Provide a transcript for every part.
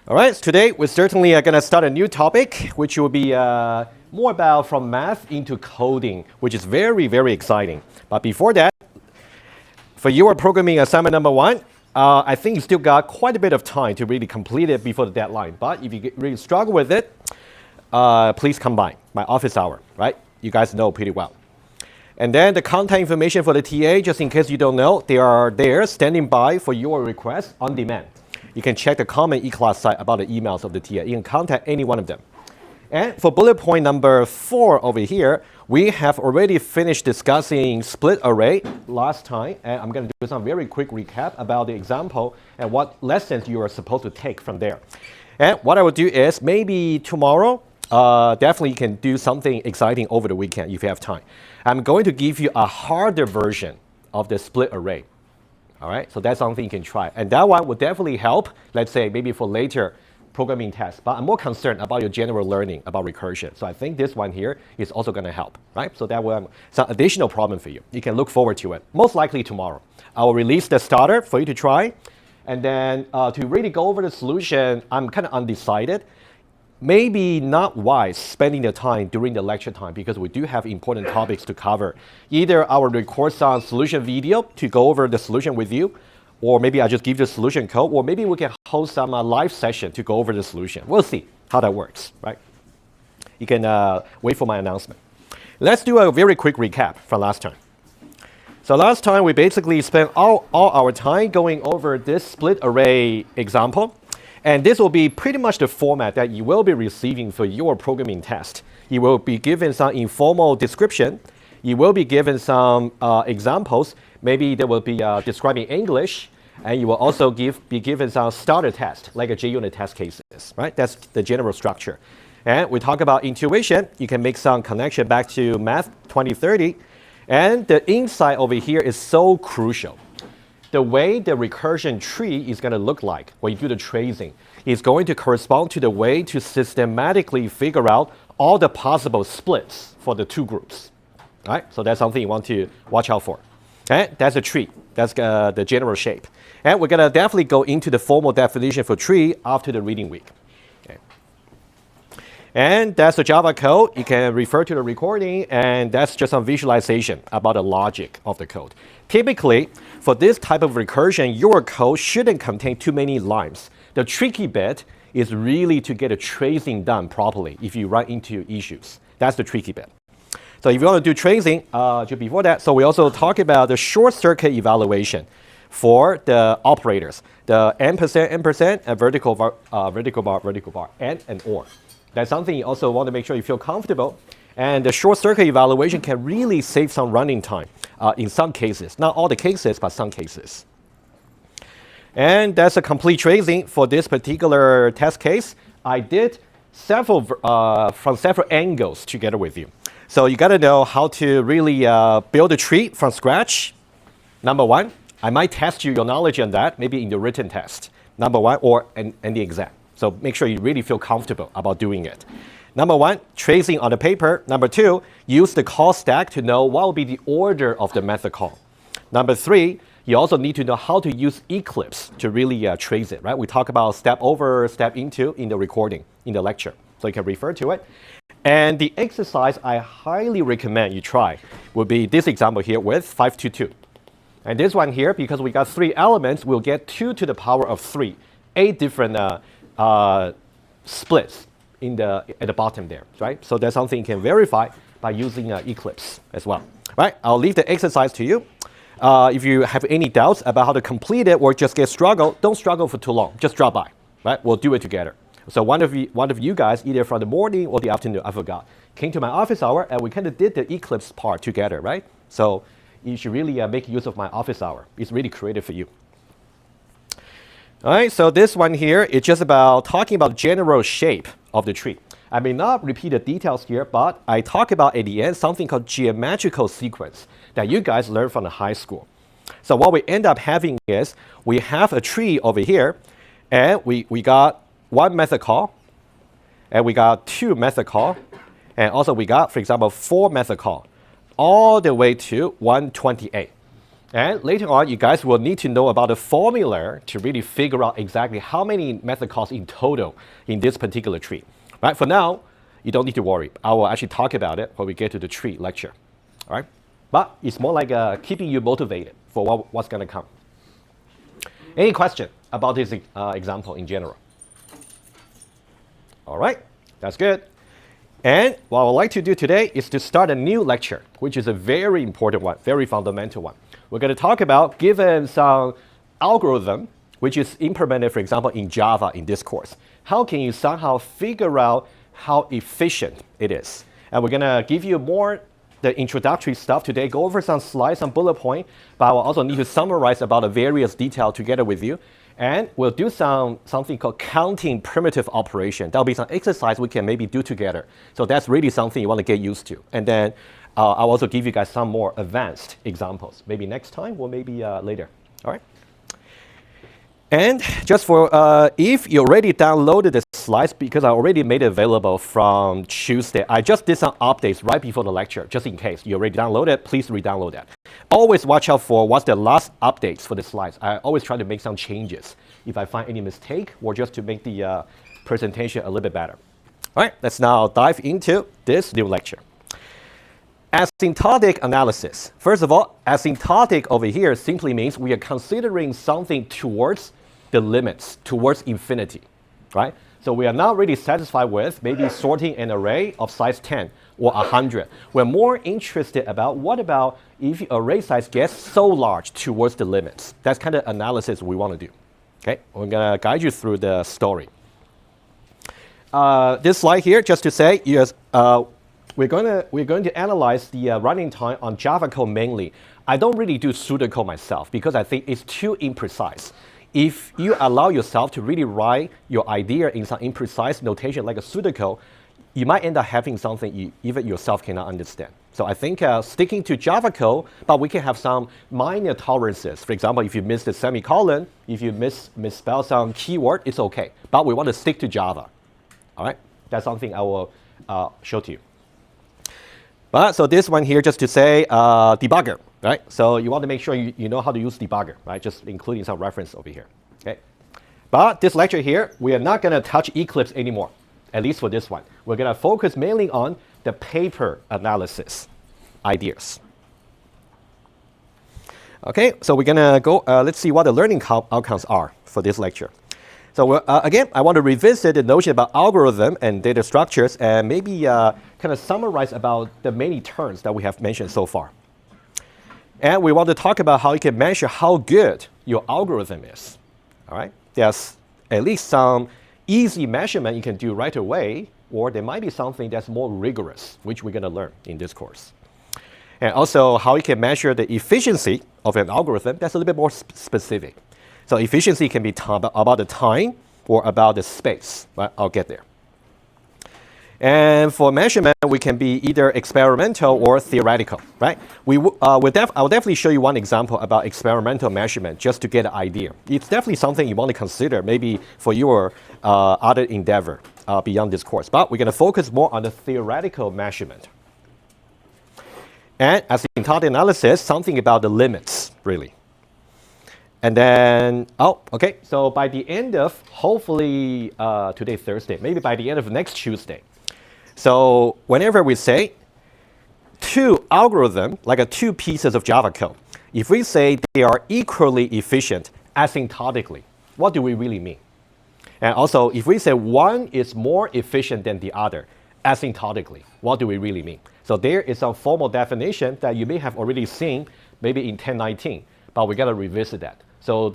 All right, so today we're certainly going to start a new topic, which will be more about from math into coding, which is very, very exciting. But before that, for your programming assignment number 1, I think you still got quite a bit of time to really complete it before the deadline. But if you really struggle with it, please come by my office hour, right? You guys know pretty well. And then the contact information for the TA, just in case you don't know, they are there standing by for your request on demand. You can check the common eClass site about the emails of the TA. You can contact any one of them. And for bullet point number 4 over here, we have already finished discussing split array last time. And I'm going to do some very quick recap about the example and what lessons you are supposed to take from there. And what I will do is maybe tomorrow, definitely you can do something exciting over the weekend if you have time. I'm going to give you a harder version of the split array. All right, so that's something you can try. And that one will definitely help, let's say, maybe for later programming tests. But I'm more concerned about your general learning about recursion. So I think this one here is also going to help, right? So that will some additional problem for you. You can look forward to it. Most likely tomorrow. I will release the starter for you to try. And then to really go over the solution, I'm kind of undecided. Maybe not wise spending the time during the lecture time because we do have important topics to cover. Either I will record some solution video to go over the solution with you, or maybe I just give you the solution code, or maybe we can host some live session to go over the solution. We'll see how that works, right? You can wait for my announcement. Let's do a very quick recap from last time. So last time we basically spent all our time going over this split array example. And this will be pretty much the format that you will be receiving for your programming test. You will be given some informal description. You will be given some examples. Maybe they will be describing English. And you will also be given some starter test, like a JUnit test cases, right? That's the general structure. And we talk about intuition. You can make some connection back to Math 2030. And the insight over here is so crucial. The way the recursion tree is going to look like when you do the tracing is going to correspond to the way to systematically figure out all the possible splits for the two groups. All right? So that's something you want to watch out for. Okay? That's a tree. That's the general shape. And we're going to definitely go into the formal definition for tree after the reading week. Okay. And that's the Java code. You can refer to the recording, and that's just some visualization about the logic of the code. Typically, for this type of recursion, your code shouldn't contain too many lines. The tricky bit is really to get a tracing done properly if you run into issues. That's the tricky bit. So if you want to do tracing, just before that, so we also talk about the short circuit evaluation for the operators, the ampersand, and vertical bar, and or. That's something you also want to make sure you feel comfortable. And the short circuit evaluation can really save some running time in some cases. Not all the cases, but some cases. And that's a complete tracing for this particular test case. I did several from several angles together with you. So you got to know how to really build a tree from scratch. Number 1, I might test your knowledge on that, maybe in the written test. Number 1, or in the exam. So make sure you really feel comfortable about doing it. Number 1, tracing on the paper. Number 2, use the call stack to know what will be the order of the method call. Number 3, you also need to know how to use Eclipse to really trace it, right? We talk about step over, step into in the recording, in the lecture. So you can refer to it. And the exercise I highly recommend you try would be this example here with 522. And this one here, because we got 3 elements, we'll get 2 to the power of 3, 8 different splits at the bottom there, right? So that's something you can verify by using Eclipse as well, right? I'll leave the exercise to you. If you have any doubts about how to complete it or just don't struggle for too long. Just drop by, right? We'll do it together. So one of you guys, either from the morning or the afternoon, I forgot, came to my office hour and we kind of did the Eclipse part together, right? So you should really make use of my office hour. It's really creative for you. All right, so this one here is just about talking about general shape of the tree. I may not repeat the details here, but I talk about at the end something called geometrical sequence that you guys learned from the high school. So what we end up having is we have a tree over here, and we got 1 method call, and we got 2 method call, and also we got, for example, 4 method call, all the way to 128. And later on, you guys will need to know about the formula to really figure out exactly how many method calls in total in this particular tree. Right? For now, you don't need to worry. I will actually talk about it when we get to the tree lecture. All right? But it's more like keeping you motivated for what's going to come. Any question about this example in general? All right, that's good. And what I would like to do today is to start a new lecture, which is a very important one, very fundamental one. We're going to talk about, given some algorithm, which is implemented, for example, in Java in this course, how can you somehow figure out how efficient it is? And we're going to give you more the introductory stuff today, go over some slides, some bullet points, but I will also need to summarize about the various details together with you. And we'll do something called counting primitive operation. That'll be some exercise we can maybe do together. So that's really something you want to get used to. And then I'll also give you guys some more advanced examples, maybe next time or maybe later. All right? And just for, if you already downloaded the slides, because I already made it available from Tuesday, I just did some updates right before the lecture, just in case you already downloaded it, please re-download that. Always watch out for what's the last updates for the slides. I always try to make some changes if I find any mistake or just to make the presentation a little bit better. All right, let's now dive into this new lecture. Asymptotic analysis. First of all, asymptotic over here simply means we are considering something towards the limits, towards infinity, right? So we are not really satisfied with maybe sorting an array of size 10 or 100. We're more interested about what about if array size gets so large towards the limits. That's kind of analysis we want to do. Okay, we're going to guide you through the story. This slide here, just to say, yes, we're going to analyze the running time on Java code mainly. I don't really do pseudocode myself because I think it's too imprecise. If you allow yourself to really write your idea in some imprecise notation like a pseudocode, you might end up having something you even yourself cannot understand. So I think sticking to Java code, but we can have some minor tolerances. For example, if you miss the semicolon, if you misspell some keyword, it's okay. But we want to stick to Java. All right, that's something I will show to you. But so this one here, just to say debugger, right? So you want to make sure you know how to use debugger, right? Just including some reference over here, okay? But this lecture here, we are not going to touch Eclipse anymore, at least for this one. We're going to focus mainly on the paper analysis ideas. Okay, so we're going to go, let's see what the learning outcomes are for this lecture. So again, I want to revisit the notion about algorithm and data structures and maybe kind of summarize about the many terms that we have mentioned so far. And we want to talk about how you can measure how good your algorithm is. All right, there's at least some easy measurement you can do right away, or there might be something that's more rigorous, which we're going to learn in this course. And also how you can measure the efficiency of an algorithm that's a little bit more specific. So efficiency can be about the time or about the space, right? I'll get there. And for measurement, we can be either experimental or theoretical, right? I will definitely show you one example about experimental measurement just to get an idea. It's definitely something you want to consider maybe for your other endeavor beyond this course. But we're going to focus more on the theoretical measurement. And asymptotic analysis, something about the limits, really. And then, okay, so by the end of, hopefully today, Thursday, maybe by the end of next Tuesday. So whenever we say two algorithms, like two pieces of Java code, if we say they are equally efficient asymptotically, what do we really mean? And also, if we say one is more efficient than the other asymptotically, what do we really mean? So there is some formal definition that you may have already seen maybe in 1019, but we got to revisit that. So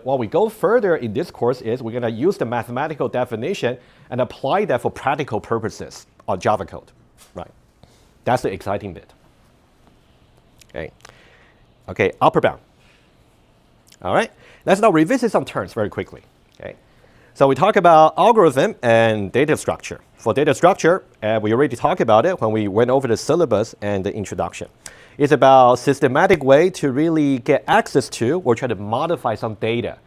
what we go further in this course is we're going to use the mathematical definition and apply that for practical purposes on Java code, right? That's the exciting bit. Okay, upper bound. All right, let's now revisit some terms very quickly. Okay, so we talk about algorithm and data structure. For data structure, we already talked about it when we went over the syllabus and the introduction. It's about systematic way to really get access to or try to modify some data,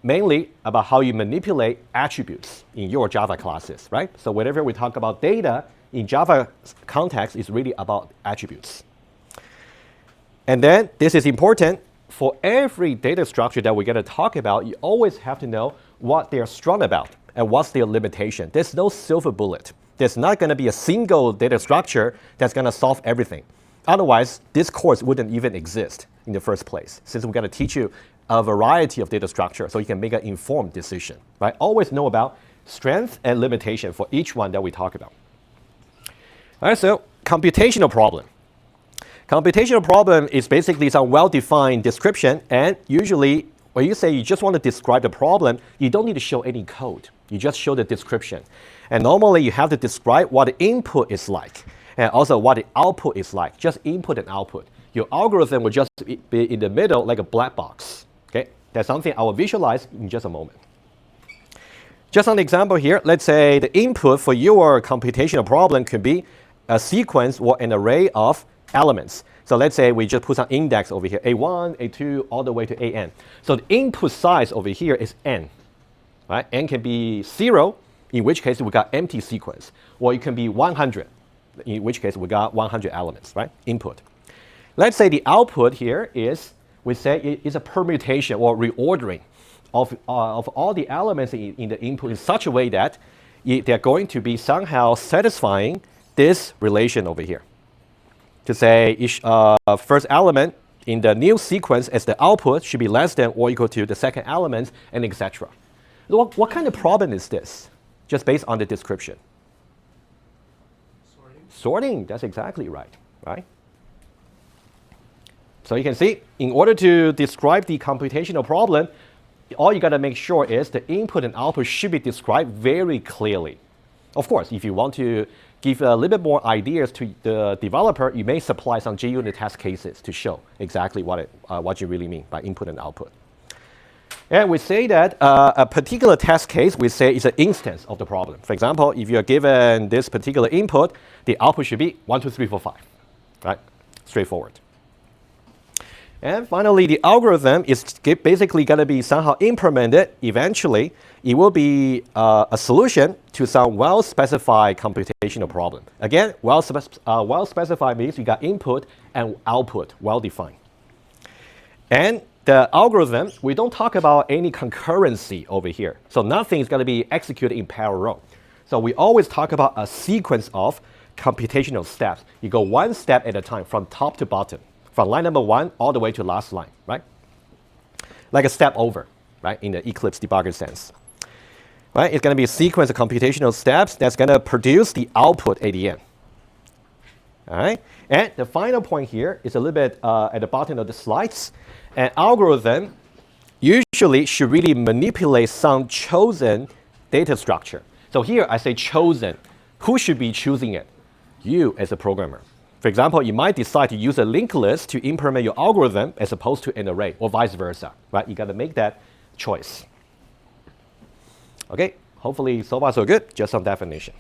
mainly about how you manipulate attributes in your Java classes, right? So whenever we talk about data in Java context, it's really about attributes. And then this is important. For every data structure that we're going to talk about, you always have to know what they're strong about and what's their limitation. There's no silver bullet. There's not going to be a single data structure that's going to solve everything. Otherwise, this course wouldn't even exist in the first place, since we're going to teach you a variety of data structure so you can make an informed decision. Right? Always know about strength and limitation for each one that we talk about. All right, so computational problem. Computational problem is basically some well-defined description, and usually when you say you just want to describe the problem, you don't need to show any code. You just show the description. And normally you have to describe what the input is like, and also what the output is like, just input and output. Your algorithm will just be in the middle like a black box. Okay? That's something I will visualize in just a moment. Just an example here, let's say the input for your computational problem could be a sequence or an array of elements. So let's say we just put some index over here, A1, A2, all the way to AN. So the input size over here is N. Right? N can be 0, in which case we got empty sequence. Or it can be 100, in which case we got 100 elements, right? Input. Let's say the output here is, we say it is a permutation or reordering of all the elements in the input in such a way that they're going to be somehow satisfying this relation over here. To say each first element in the new sequence as the output should be less than or equal to the second element, and etc. What kind of problem is this? Just based on the description. Sorting, that's exactly right, right? So you can see, in order to describe the computational problem, all you got to make sure is the input and output should be described very clearly. Of course, if you want to give a little bit more ideas to the developer, you may supply some JUnit test cases to show exactly what you really mean by input and output. And we say that a particular test case, we say is an instance of the problem. For example, if you're given this particular input, the output should be 1, 2, 3, 4, 5, right? Straightforward. And finally, the algorithm is basically going to be somehow implemented. Eventually, it will be a solution to some well-specified computational problem. Again, well-specified means you got input and output well-defined. And the algorithm, we don't talk about any concurrency over here. So nothing is going to be executed in parallel. So we always talk about a sequence of computational steps. You go one step at a time from top to bottom, from line number 1 all the way to last line, right? Like a step over, right, in the Eclipse debugger sense. Right? It's going to be a sequence of computational steps that's going to produce the output at the end. All right? And the final point here is a little bit at the bottom of the slides. An algorithm usually should really manipulate some chosen data structure. So here I say chosen. Who should be choosing it? You as a programmer. For example, you might decide to use a linked list to implement your algorithm as opposed to an array, or vice versa. Right? You got to make that choice. Okay, hopefully so far so good, just some definition.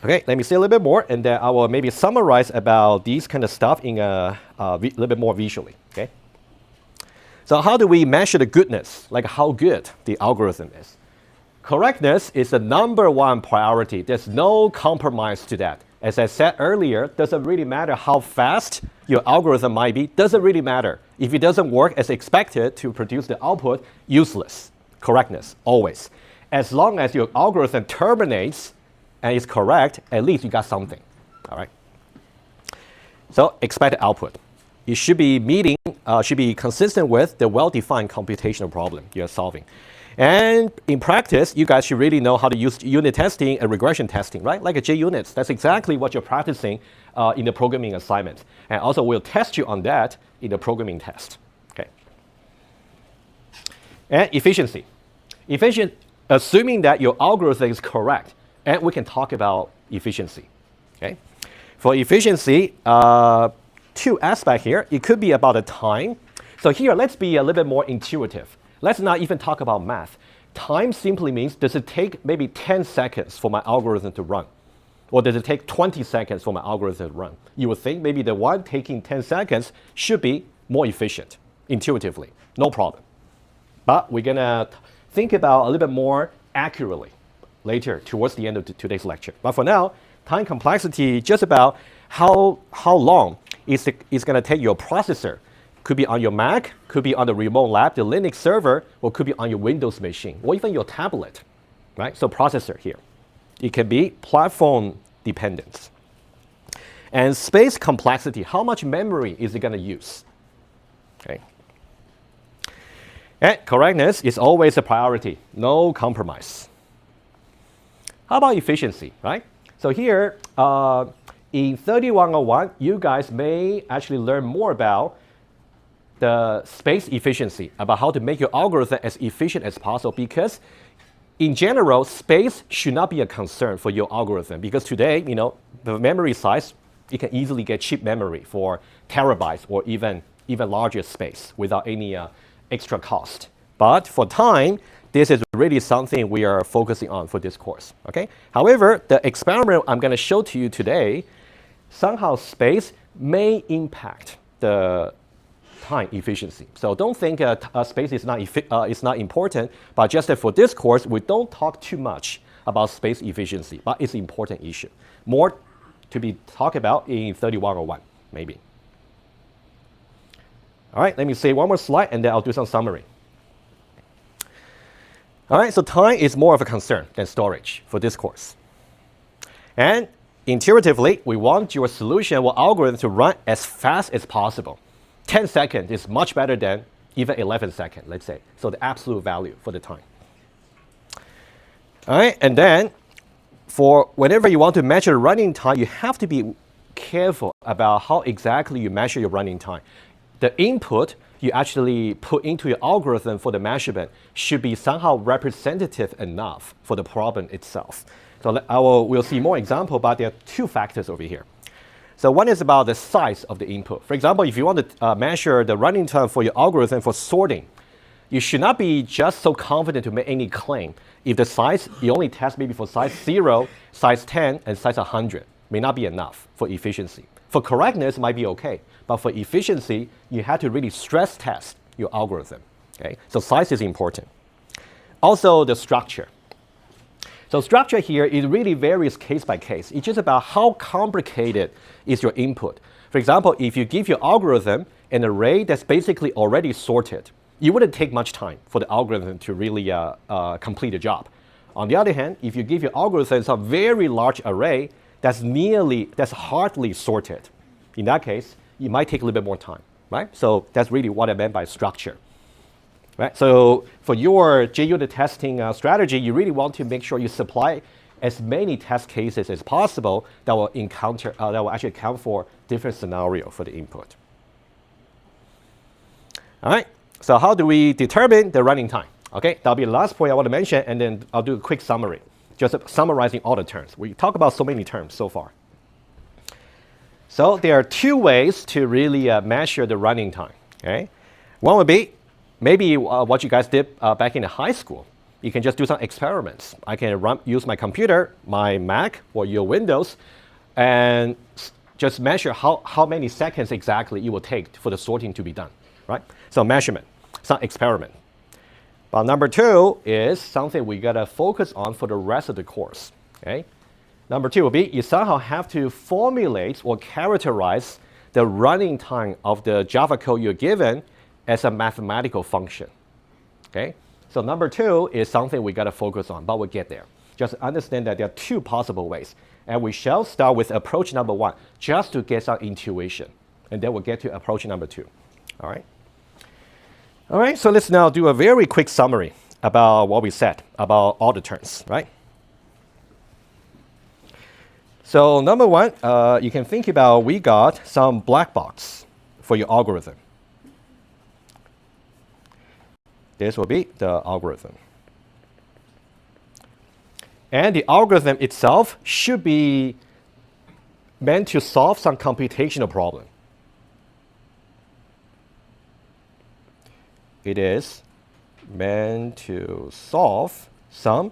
Okay, let me say a little bit more, and then I will maybe summarize about these kind of stuff in a little bit more visually, okay? So how do we measure the goodness, like how good the algorithm is? Correctness is the #1 priority. There's no compromise to that. As I said earlier, doesn't really matter how fast your algorithm might be, doesn't really matter. If it doesn't work as expected to produce the output, useless. Correctness, always. As long as your algorithm terminates and is correct, at least you got something, all right? So expected output. It should be should be consistent with the well-defined computational problem you're solving. And in practice, you guys should really know how to use unit testing and regression testing, right? Like a JUnit. That's exactly what you're practicing in the programming assignment. And also, we'll test you on that in the programming test, okay? And efficiency. Assuming that your algorithm is correct, and we can talk about efficiency, okay? For efficiency, 2 aspects here. It could be about the time. So here, let's be a little bit more intuitive. Let's not even talk about math. Time simply means, does it take maybe 10 seconds for my algorithm to run? Or does it take 20 seconds for my algorithm to run? You would think maybe the one taking 10 seconds should be more efficient, intuitively. No problem. But we're going to think about a little bit more accurately later towards the end of today's lecture. But for now, time complexity just about how long it's going to take your processor. Could be on your Mac, could be on the remote lab, the Linux server, or could be on your Windows machine, or even your tablet, right? So processor here. It can be platform dependence. And space complexity, how much memory is it going to use? Okay. And correctness is always a priority, no compromise. How about efficiency, right? So here, in 3101, you guys may actually learn more about the space efficiency, about how to make your algorithm as efficient as possible, because in general, space should not be a concern for your algorithm, because today, the memory size, you can easily get cheap memory for terabytes or even larger space without any extra cost. But for time, this is really something we are focusing on for this course, okay? However, the experiment I'm going to show to you today, somehow space may impact the time efficiency. So don't think space is not important, but just that for this course, we don't talk too much about space efficiency, but it's an important issue. More to be talked about in 3101, maybe. All right, let me say one more slide, and then I'll do some summary. All right, so time is more of a concern than storage for this course. And intuitively, we want your solution or algorithm to run as fast as possible. 10 seconds is much better than even 11 seconds, let's say. So the absolute value for the time. All right, and then for whenever you want to measure running time, you have to be careful about how exactly you measure your running time. The input you actually put into your algorithm for the measurement should be somehow representative enough for the problem itself. So we'll see more example, but there are two factors over here. So one is about the size of the input. For example, if you want to measure the running time for your algorithm for sorting, you should not be just so confident to make any claim. If the size, you only test maybe for size 0, size 10, and size 100, may not be enough for efficiency. For correctness, it might be okay. But for efficiency, you have to really stress test your algorithm. Okay? So size is important. Also, the structure. So structure here, it really varies case by case. It's just about how complicated is your input. For example, if you give your algorithm an array that's basically already sorted, it wouldn't take much time for the algorithm to really complete the job. On the other hand, if you give your algorithm some very large array that's hardly sorted, in that case, it might take a little bit more time, right? So that's really what I meant by structure. Right? So for your JUnit testing strategy, you really want to make sure you supply as many test cases as possible that will actually account for different scenario for the input. All right. So how do we determine the running time? Okay, that'll be the last point I want to mention, and then I'll do a quick summary, just summarizing all the terms. We talk about so many terms so far. So there are two ways to really measure the running time. Okay, one would be maybe what you guys did back in high school. You can just do some experiments. I can use my computer, my Mac, or your Windows, and just measure how many seconds exactly it will take for the sorting to be done, right? So measurement, some experiment. But number two is something we gotta focus on for the rest of the course, okay? Number two will be you somehow have to formulate or characterize the running time of the Java code you're given as a mathematical function, okay? So number two is something we gotta focus on, but we'll get there. Just understand that there are two possible ways. And we shall start with approach number one, just to get some intuition. And then we'll get to approach number two, all right? All right, so let's now do a very quick summary about what we said about all the terms, right? So number one, you can think about we got some black box for your algorithm. This will be the algorithm. And the algorithm itself should be meant to solve some computational problem. It is meant to solve some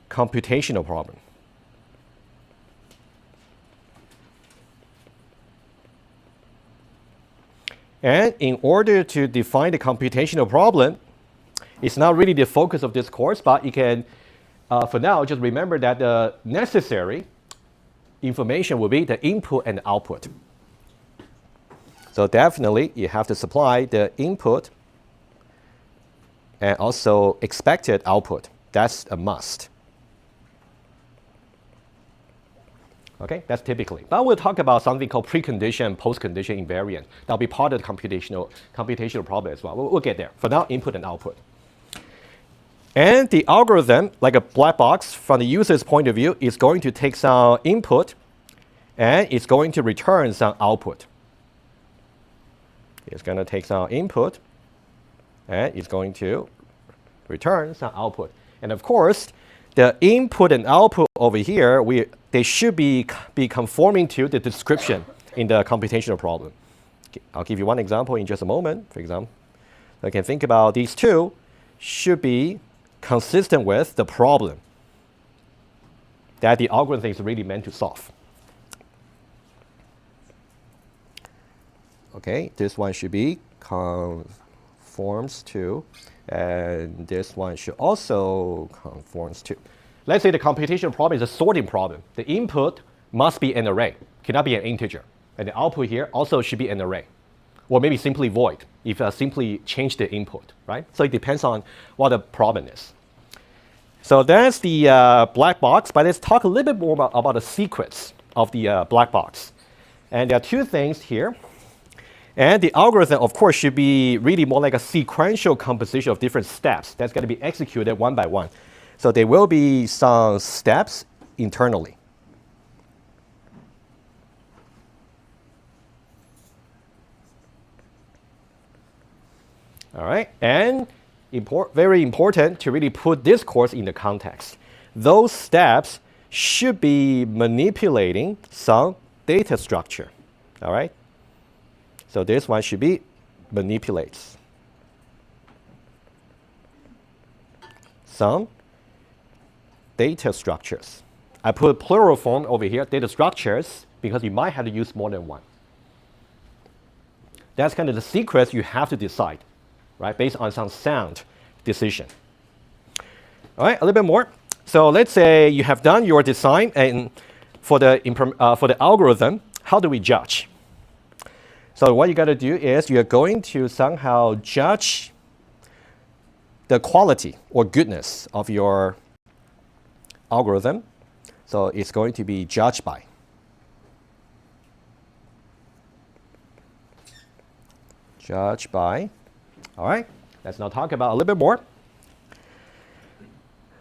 computational problem. And in order to define the computational problem, it's not really the focus of this course, but you can, for now, just remember that the necessary information will be the input and the output. So definitely you have to supply the input and also expected output. That's a must. Okay, that's typically. But we'll talk about something called precondition and postcondition invariant. That'll be part of the computational problem as well. We'll get there. For now, input and output. And the algorithm, like a black box, from the user's point of view, is going to take some input and it's going to return some output. It's going to take some input and it's going to return some output. And of course, the input and output over here, they should be conforming to the description in the computational problem. I'll give you one example in just a moment. For example, I can think about these two should be consistent with the problem that the algorithm is really meant to solve. Okay, this one should be conforms to, and this one should also conforms to. Let's say the computational problem is a sorting problem. The input must be an array, cannot be an integer. And the output here also should be an array. Or maybe simply void, if I simply change the input, right? So it depends on what the problem is. So that's the black box, but let's talk a little bit more about the secrets of the black box. And there are two things here. And the algorithm, of course, should be really more like a sequential composition of different steps that's going to be executed one by one. So there will be some steps internally. All right, and very important to really put this course in the context. Those steps should be manipulating some data structure. All right. So this one should be manipulates some data structures. I put plural form over here, data structures, because you might have to use more than one. That's kind of the secrets you have to decide, right, based on some sound decision. All right, a little bit more. So let's say you have done your design, and for the algorithm, how do we judge? So what you got to do is you're going to somehow judge the quality or goodness of your algorithm. So it's going to be judged by. Judged by. All right, let's now talk about a little bit more.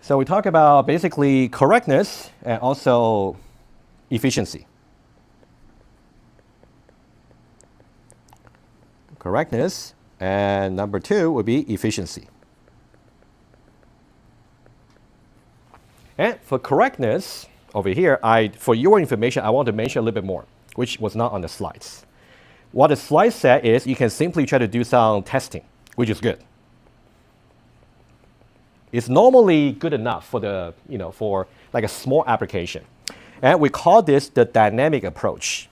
So we talk about basically correctness and also efficiency. Correctness, and number two would be efficiency. And for correctness, over here, for your information, I want to mention a little bit more, which was not on the slides. What the slide said is you can simply try to do some testing, which is good. It's normally good enough for for like a small application. And we call this the dynamic approach.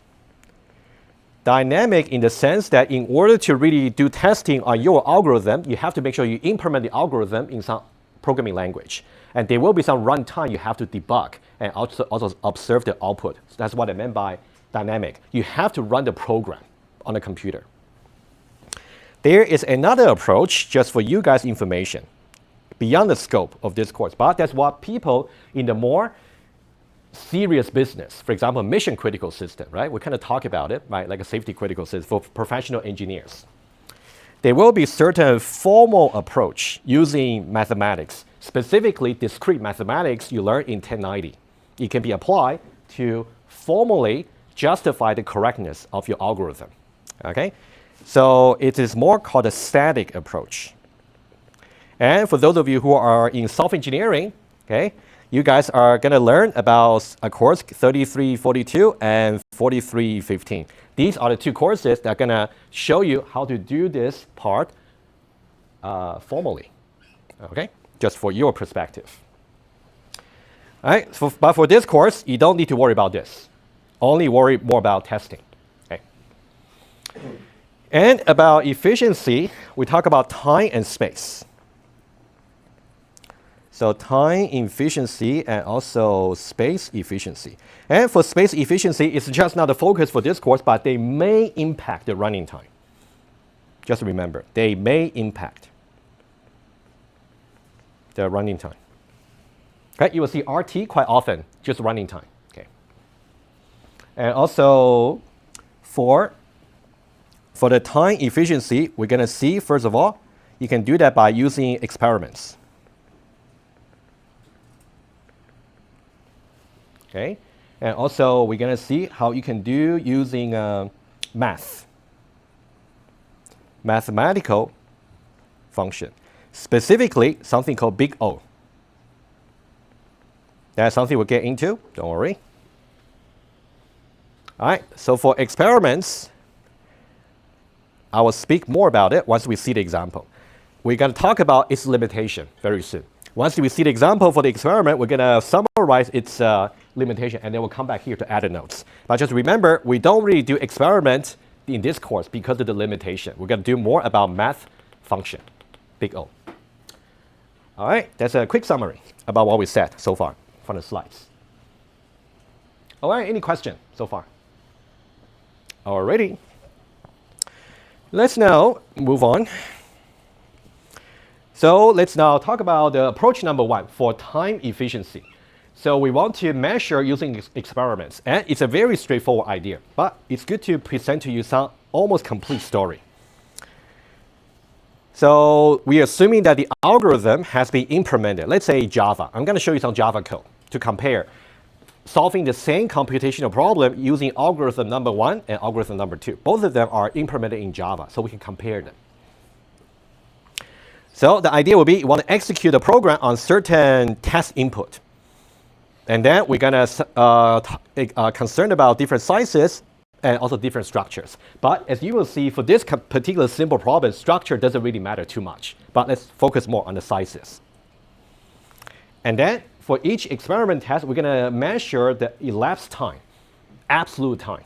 Dynamic in the sense that in order to really do testing on your algorithm, you have to make sure you implement the algorithm in some programming language. And there will be some runtime you have to debug and also observe the output. So that's what I meant by dynamic. You have to run the program on a computer. There is another approach, just for you guys' information, beyond the scope of this course, but that's what people in the more serious business, for example, mission critical system, right? We kind of talk about it, right? Like a safety critical system for professional engineers. There will be certain formal approach using mathematics, specifically discrete mathematics you learn in 1090. It can be applied to formally justify the correctness of your algorithm, okay? So it is more called a static approach. And for those of you who are in software engineering, okay, you guys are going to learn about a course 3342 and 4315. These are the two courses that are going to show you how to do this part formally, okay? Just for your perspective. All right, but for this course, you don't need to worry about this. Only worry more about testing, okay? And about efficiency, we talk about time and space. So time efficiency and also space efficiency. And for space efficiency, it's just not the focus for this course, but they may impact the running time. Just remember, they may impact the running time. Okay, you will see RT quite often, just running time. Okay. And also for the time efficiency, we're going to see, first of all, you can do that by using experiments. Okay, and also we're going to see how you can do using mathematical function, specifically something called big O. That's something we'll get into, don't worry. All right, so for experiments, I will speak more about it once we see the example. We're going to talk about its limitation very soon. Once we see the example for the experiment, we're going to summarize its limitation, and then we'll come back here to add the notes. But just remember, we don't really do experiment in this course because of the limitation. We're going to do more about math function, big O. All right, that's a quick summary about what we said so far from the slides. All right, any question so far? Alrighty. Let's now move on. So let's now talk about the approach number 1 for time efficiency. So we want to measure using experiments, and it's a very straightforward idea, but it's good to present to you some almost complete story. So we're assuming that the algorithm has been implemented, let's say Java. I'm going to show you some Java code to compare solving the same computational problem using algorithm number 1 and algorithm number 2. Both of them are implemented in Java, so we can compare them. So the idea will be you want to execute a program on certain test input. And then we're going to concern about different sizes and also different structures. But as you will see, for this particular simple problem, structure doesn't really matter too much. But let's focus more on the sizes. And then for each experiment test, we're going to measure the elapsed time, absolute time,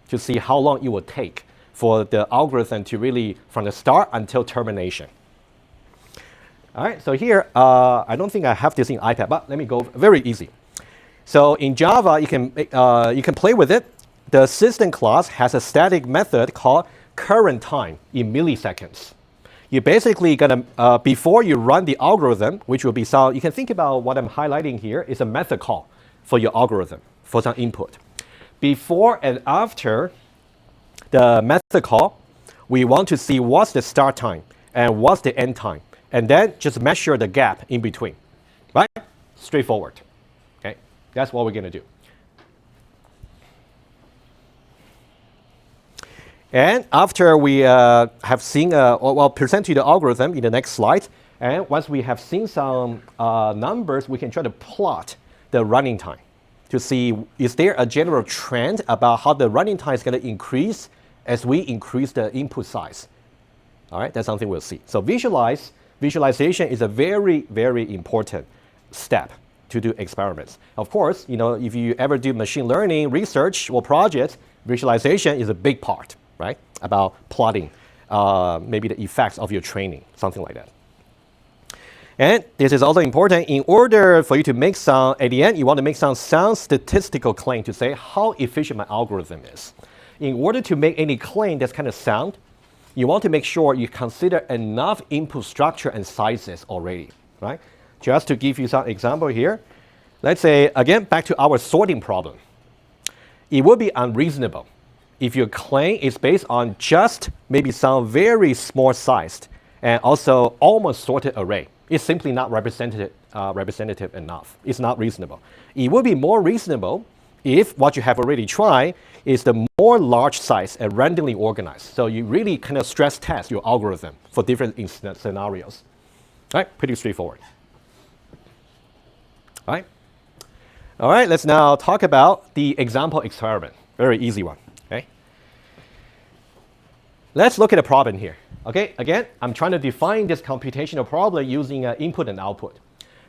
to see how long it will take for the algorithm to really, from the start until termination. All right, so here, I don't think I have this in iPad, but let me go very easy. So in Java, you can play with it. The system class has a static method called current time in milliseconds. You're basically going to, before you run the algorithm, which will be some, you can think about what I'm highlighting here is a method call for your algorithm, for some input. Before and after the method call, we want to see what's the start time and what's the end time. And then just measure the gap in between, right? Straightforward, okay? That's what we're going to do. And after we have seen, I'll present you the algorithm in the next slide. And once we have seen some numbers, we can try to plot the running time to see, is there a general trend about how the running time is going to increase as we increase the input size? All right, that's something we'll see. So visualization is a very, very important step to do experiments. Of course, you know, if you ever do machine learning research or projects, visualization is a big part, right? About plotting maybe the effects of your training, something like that. And this is also important in order for you to make some, at the end, you want to make some sound statistical claim to say how efficient my algorithm is. In order to make any claim that's kind of sound, you want to make sure you consider enough input structure and sizes already, right? Just to give you some example here, let's say, again, back to our sorting problem. It would be unreasonable if your claim is based on just maybe some very small sized and also almost sorted array. It's simply not representative enough. It's not reasonable. It would be more reasonable if what you have already tried is the more large size and randomly organized. So you really kind of stress test your algorithm for different scenarios. All right, pretty straightforward. All right. All right, let's now talk about the example experiment. Very easy one, okay? Let's look at a problem here. Okay, again, I'm trying to define this computational problem using input and output.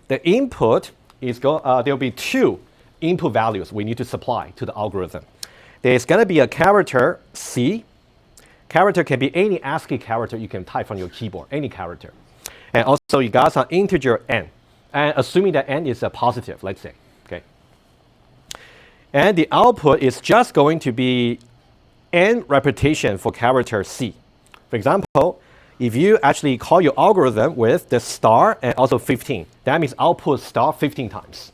The input is there'll be two input values we need to supply to the algorithm. There's going to be a character C. Character can be any ASCII character you can type from your keyboard, any character. And also you got some integer n. and assuming that n is a positive, let's say, okay. And the output is just going to be n repetition for character C. For example, if you actually call your algorithm with the star and also 15, that means output star 15 times.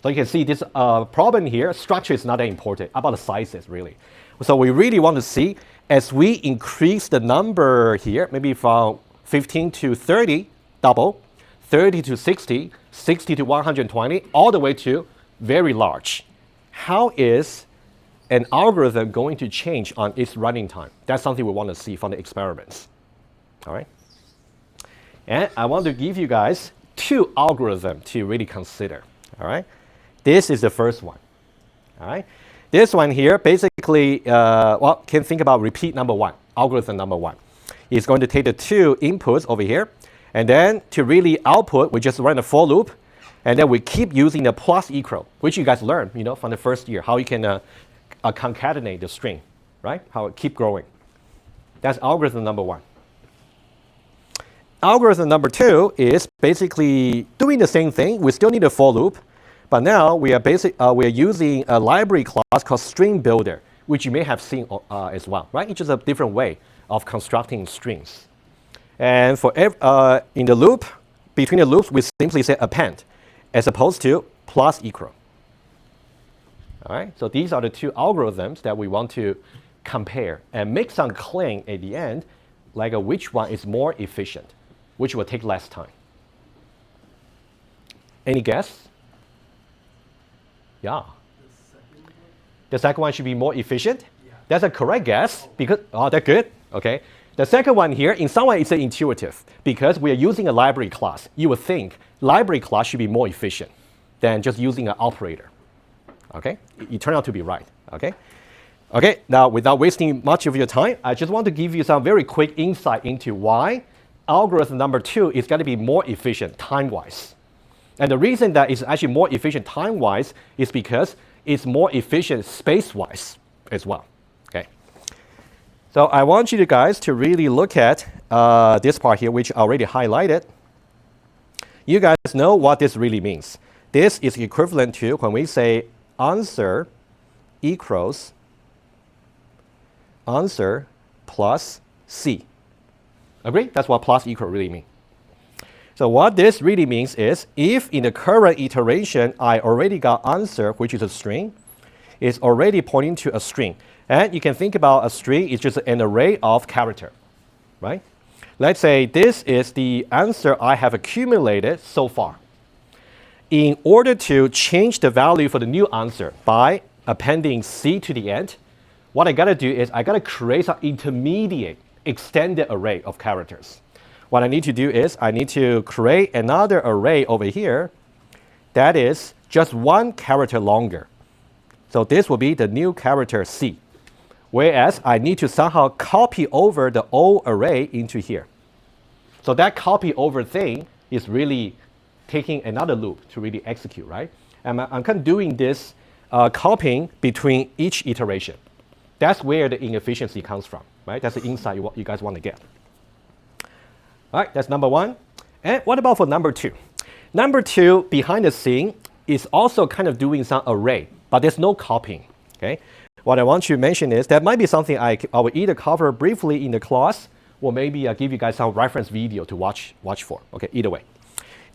So you can see this problem here, structure is not that important, about the sizes really. So we really want to see, as we increase the number here, maybe from 15 to 30, double, 30 to 60, 60 to 120, all the way to very large. How is an algorithm going to change on its running time? That's something we want to see from the experiments. All right? And I want to give you guys two algorithms to really consider. All right? This is the first one. All right? This one here, basically, well, can think about repeat number one, algorithm number one. It's going to take the two inputs over here, and then to really output, we just run a for loop, and then we keep using the plus equal, which you guys learned, you know, from the first year, how you can concatenate the string, right? How it keep growing. That's algorithm number one. Algorithm number two is basically doing the same thing. We still need a for loop, but now we are using a library class called string builder, which you may have seen as well, right? It's just a different way of constructing strings. And for in the loop, between the loops, we simply say append, as opposed to plus equal. All right, so these are the two algorithms that we want to compare and make some claim at the end, like which one is more efficient, which will take less time. Any guess? Yeah. The second one should be more efficient? Yeah. That's a correct guess, because, oh, that's good, okay. The second one here, in some way, it's intuitive, because we are using a library class. You would think library class should be more efficient than just using an operator. Okay, you turn out to be right. Okay, okay. Now, without wasting much of your time, I just want to give you some very quick insight into why algorithm number two is going to be more efficient time-wise. And the reason that it's actually more efficient time-wise is because it's more efficient space-wise as well. Okay. So I want you guys to really look at this part here, which I already highlighted. You guys know what this really means. This is equivalent to when we say answer equals answer plus C. Agree? That's what plus equal really means. So what this really means is, if in the current iteration I already got answer, which is a string, it's already pointing to a string. And you can think about a string is just an array of character, right? Let's say this is the answer I have accumulated so far. In order to change the value for the new answer by appending C to the end, what I gotta do is I gotta create an intermediate extended array of characters. What I need to do is I need to create another array over here that is just one character longer. So this will be the new character C. Whereas I need to somehow copy over the old array into here. So that copy over thing is really taking another loop to really execute, right? And I'm kind of doing this copying between each iteration. That's where the inefficiency comes from, right? That's the insight you guys want to get. All right, that's number one. And what about for number two? Number two, behind the scene, is also kind of doing some array, but there's no copying, okay? What I want to mention is that might be something I will either cover briefly in the class, or maybe I'll give you guys some reference video to watch for, okay, either way.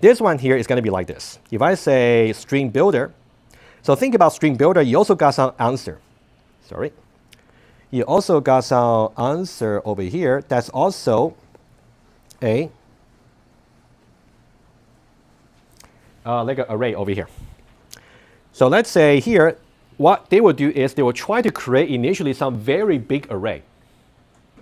This one here is going to be like this. If I say string builder, so think about string builder, you also got some answer. Sorry. You also got some answer over here. That's also a like an array over here. So let's say here, what they will do is they will try to create initially some very big array.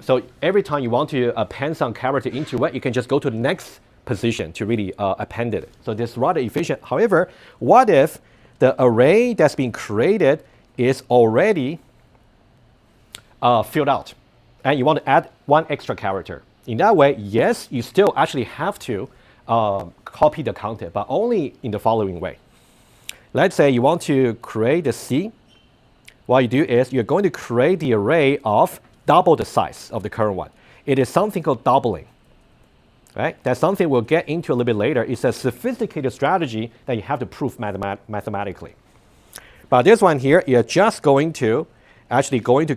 So every time you want to append some character into it, you can just go to the next position to really append it. So this is rather efficient. However, what if the array that's being created is already filled out, and you want to add one extra character? In that way, yes, you still actually have to copy the content, but only in the following way. Let's say you want to create a C. What you do is you're going to create the array of double the size of the current one. It is something called doubling. right? That's something we'll get into a little bit later. It's a sophisticated strategy that you have to prove mathematically. But this one here, you're just going to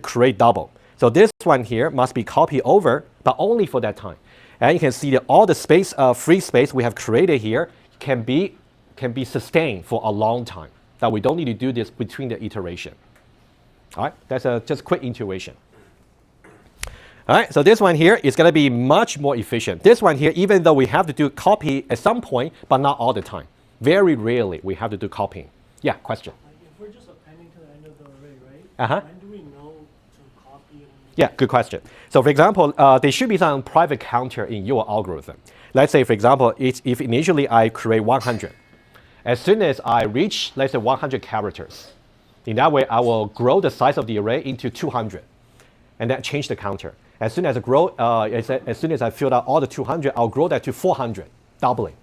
create double. So this one here must be copied over, but only for that time. And you can see that all the space, free space we have created here can be sustained for a long time. That we don't need to do this between the iteration. All right, that's just quick intuition. All right, so this one here is going to be much more efficient. This one here, even though we have to do copy at some point, but not all the time. Very rarely we have to do copying. Yeah, question. If we're just appending to the end of the array, right? Uh-huh. When do we know to copy it? Yeah, good question. So for example, there should be some private counter in your algorithm. Let's say, for example, if initially I create 100, as soon as I reach, let's say 100 characters, in that way I will grow the size of the array into 200, and then change the counter. As soon as I grow, as soon as I fill out all the 200, I'll grow that to 400, doubling.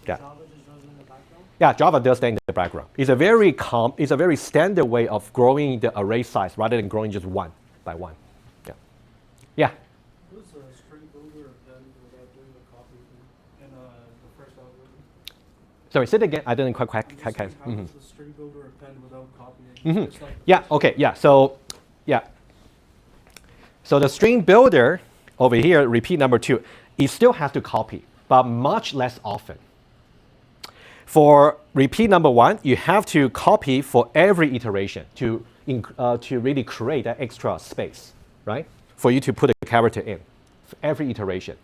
Yeah. Java just does it in the background? Yeah, Java does that in the background. It's a very standard way of growing the array size rather than growing just one by one. Yeah. Yeah. Does a string builder append without doing the copy in the first algorithm? Sorry, say it again. I didn't quite catch. How does the string builder append without copying? It's like Yeah. Okay. Yeah. So, yeah. So the string builder over here, repeat number 2, it still has to copy, but much less often. For repeat number 1, you have to copy for every iteration to really create that extra space, right? For you to put a character in for every iteration.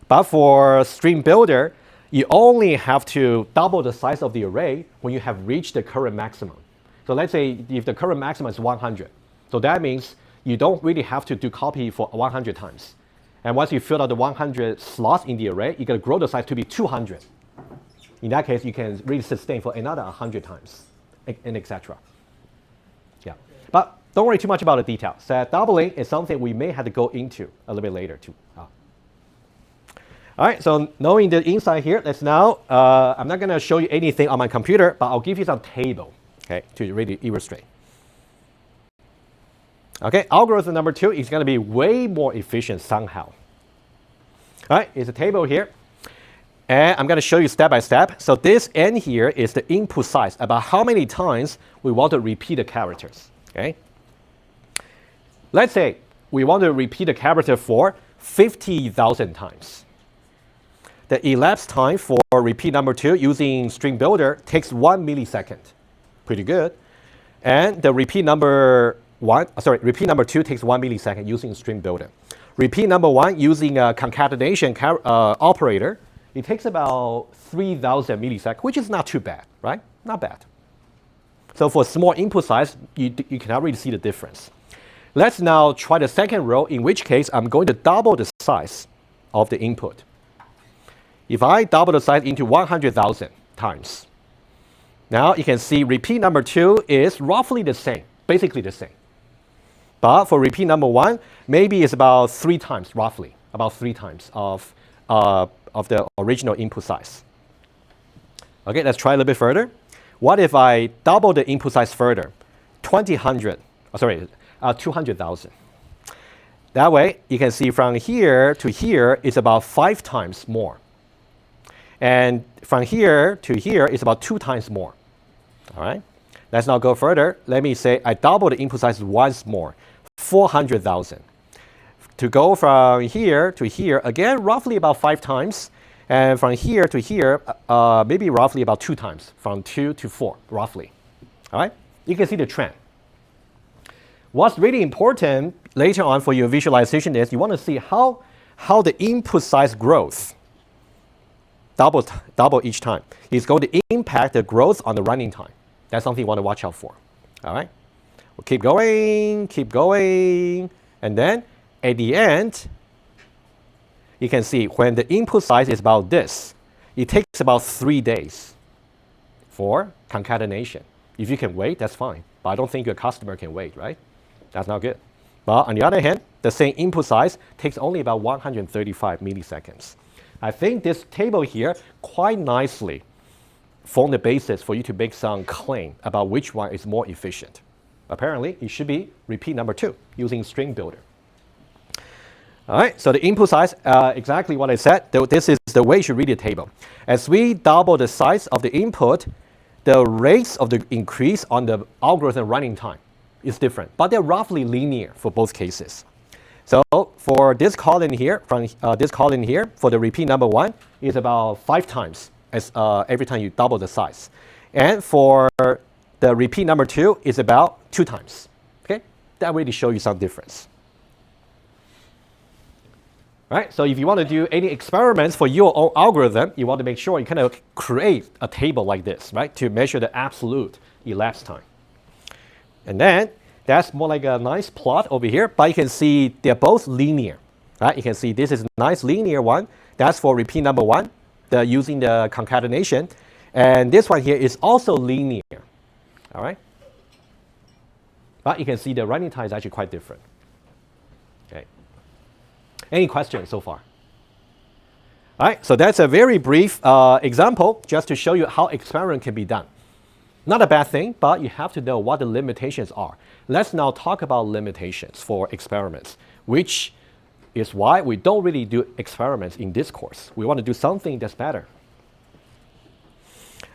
But for string builder, you only have to double the size of the array when you have reached the current maximum. So let's say if the current maximum is 100, so that means you don't really have to do copy for 100 times. And once you fill out the 100 slots in the array, you're going to grow the size to be 200. In that case, you can really sustain for another 100 times, and etc. Yeah. But don't worry too much about the details. Doubling is something we may have to go into a little bit later too. All right, so knowing the inside here, let's now, I'm not going to show you anything on my computer, but I'll give you some table, okay, to really illustrate. Okay, algorithm number 2 is going to be way more efficient somehow. All right, it's a table here. And I'm going to show you step by step. So this n here is the input size, about how many times we want to repeat the characters. Okay. Let's say we want to repeat the character for 50,000 times. The elapsed time for repeat number 2 using string builder takes 1 millisecond. Pretty good. And the repeat number 2 takes 1 millisecond using string builder. Repeat number 1 using a concatenation operator, it takes about 3,000 milliseconds, which is not too bad, right? Not bad. So for small input size, you cannot really see the difference. Let's now try the second row, in which case I'm going to double the size of the input. If I double the size into 100,000 times, now you can see repeat number 2 is roughly the same, basically the same. But for repeat number 1, maybe it's about 3 times, roughly, about 3 times of the original input size. Okay, let's try a little bit further. What if I double the input size further? 200,000. That way, you can see from here to here is about 5 times more. And from here to here is about 2 times more. All right, let's now go further. Let me say I double the input size once more, 400,000. To go from here to here, again, roughly about 5 times. And from here to here, maybe roughly about 2 times, from 2 to 4, roughly. All right, you can see the trend. What's really important later on for your visualization is you want to see how the input size growth, double each time, is going to impact the growth on the running time. That's something you want to watch out for. All right, we'll keep going, and then at the end, you can see when the input size is about this, it takes about 3 days for concatenation. If you can wait, that's fine. But I don't think your customer can wait, right? That's not good. But on the other hand, the same input size takes only about 135 milliseconds. I think this table here quite nicely form the basis for you to make some claim about which one is more efficient. Apparently, it should be repeat number 2 using string builder. All right, so the input size, exactly what I said. This is the way you should read the table. As we double the size of the input, the rates of the increase on the algorithm running time is different, but they're roughly linear for both cases. So for this column here, from this column here, for the repeat number 1, is about 5 times as every time you double the size. And for the repeat number 2 is about 2 times. Okay, that really shows you some difference. Right, so if you want to do any experiments for your own algorithm, you want to make sure you kind of create a table like this, right, to measure the absolute elapsed time. And then that's more like a nice plot over here, but you can see they're both linear. Right, you can see this is a nice linear one. That's for repeat number 1, using the concatenation. And this one here is also linear. All right, but you can see the running time is actually quite different. Okay. Any questions so far? All right, so that's a very brief example just to show you how experiment can be done. Not a bad thing, but you have to know what the limitations are. Let's now talk about limitations for experiments, which is why we don't really do experiments in this course. We want to do something that's better.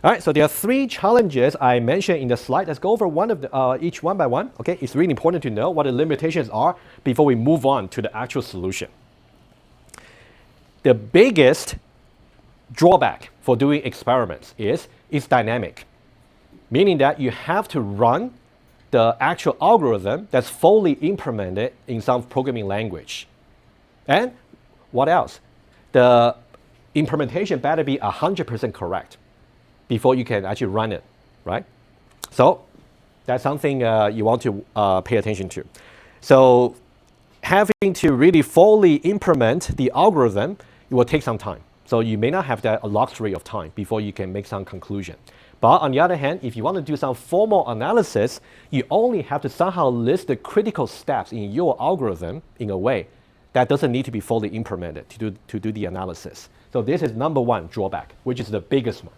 All right, so there are 3 challenges I mentioned in the slide. Let's go over each one by one. Okay, it's really important to know what the limitations are before we move on to the actual solution. The biggest drawback for doing experiments is it's dynamic, meaning that you have to run the actual algorithm that's fully implemented in some programming language. And what else? The implementation better be 100% correct before you can actually run it, right? So that's something you want to pay attention to. So having to really fully implement the algorithm, it will take some time. So you may not have that luxury of time before you can make some conclusion. But on the other hand, if you want to do some formal analysis, you only have to somehow list the critical steps in your algorithm in a way that doesn't need to be fully implemented to do the analysis. So this is number 1 drawback, which is the biggest one.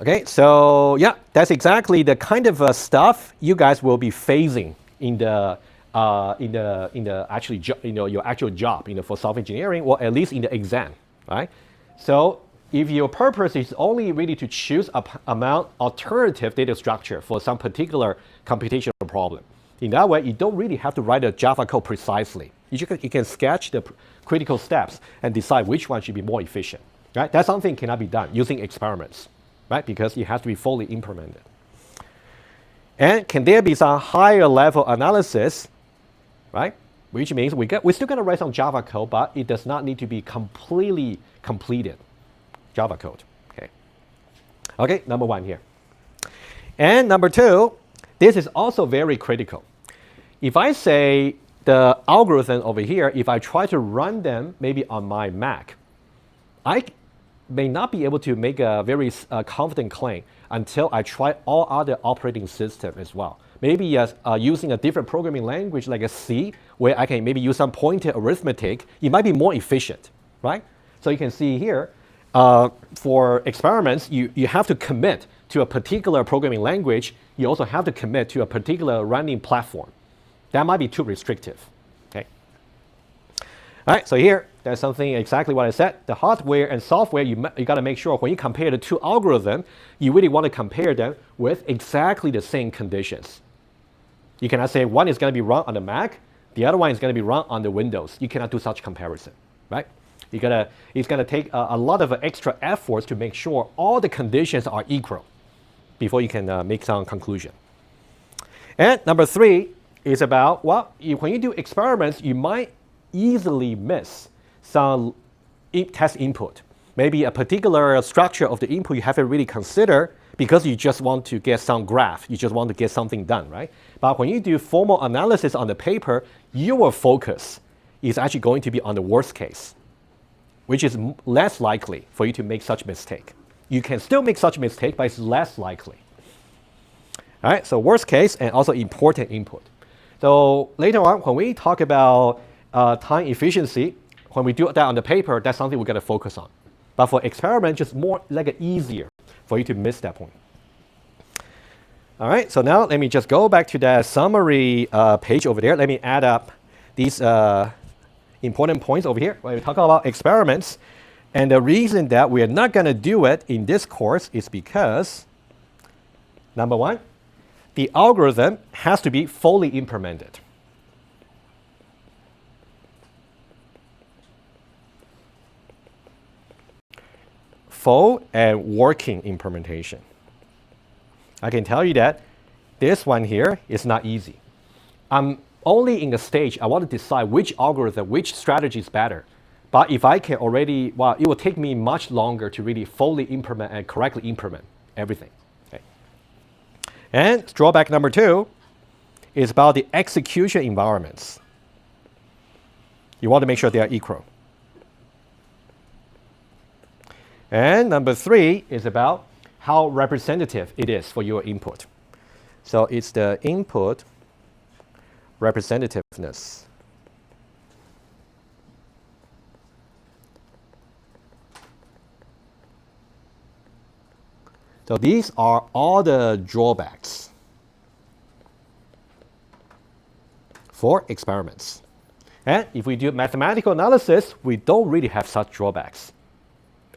Okay, so yeah, that's exactly the kind of stuff you guys will be facing in the actually your actual job, for software engineering, or at least in the exam, right? So if your purpose is only really to choose amount alternative data structure for some particular computational problem, in that way you don't really have to write a Java code precisely. You can sketch the critical steps and decide which one should be more efficient. Right? That's something cannot be done using experiments. Right? Because it has to be fully implemented. And can there be some higher level analysis, right? Which means we're still going to write some Java code, but it does not need to be completely completed Java code. Okay, number 1 here. And number 2, this is also very critical. If I say the algorithm over here, if I try to run them maybe on my Mac, I may not be able to make a very confident claim until I try all other operating systems as well. Maybe using a different programming language like a C, where I can maybe use some pointed arithmetic, it might be more efficient, right? So you can see here, for experiments, you have to commit to a particular programming language. You also have to commit to a particular running platform. That might be too restrictive. Okay. All right, so here, that's something exactly what I said. The hardware and software, you got to make sure when you compare the 2 algorithms, you really want to compare them with exactly the same conditions. You cannot say one is going to be run on the Mac, the other one is going to be run on the Windows. You cannot do such comparison, right? It's going to take a lot of extra efforts to make sure all the conditions are equal before you can make some conclusion. And number 3 is about, well, when you do experiments, you might easily miss some test input. Maybe a particular structure of the input you haven't really considered because you just want to get some graph. You just want to get something done, right? But when you do formal analysis on the paper, your focus is actually going to be on the worst case, which is less likely for you to make such mistake. You can still make such mistake, but it's less likely. All right, so worst case and also important input. So later on, when we talk about time efficiency, when we do that on the paper, that's something we're going to focus on. But for experiment, just more like easier for you to miss that point. All right, so now let me just go back to that summary page over there. Let me add up these important points over here when we talk about experiments. And the reason that we are not going to do it in this course is because, number one, the algorithm has to be fully implemented. Full and working implementation. I can tell you that this one here is not easy. I'm only in the stage I want to decide which algorithm, which strategy is better. But if I can already, well, it will take me much longer to really fully implement and correctly implement everything. Okay. And drawback number 2 is about the execution environments. You want to make sure they are equal. And number 3 is about how representative it is for your input. So it's the input representativeness. So these are all the drawbacks for experiments. And if we do mathematical analysis, we don't really have such drawbacks,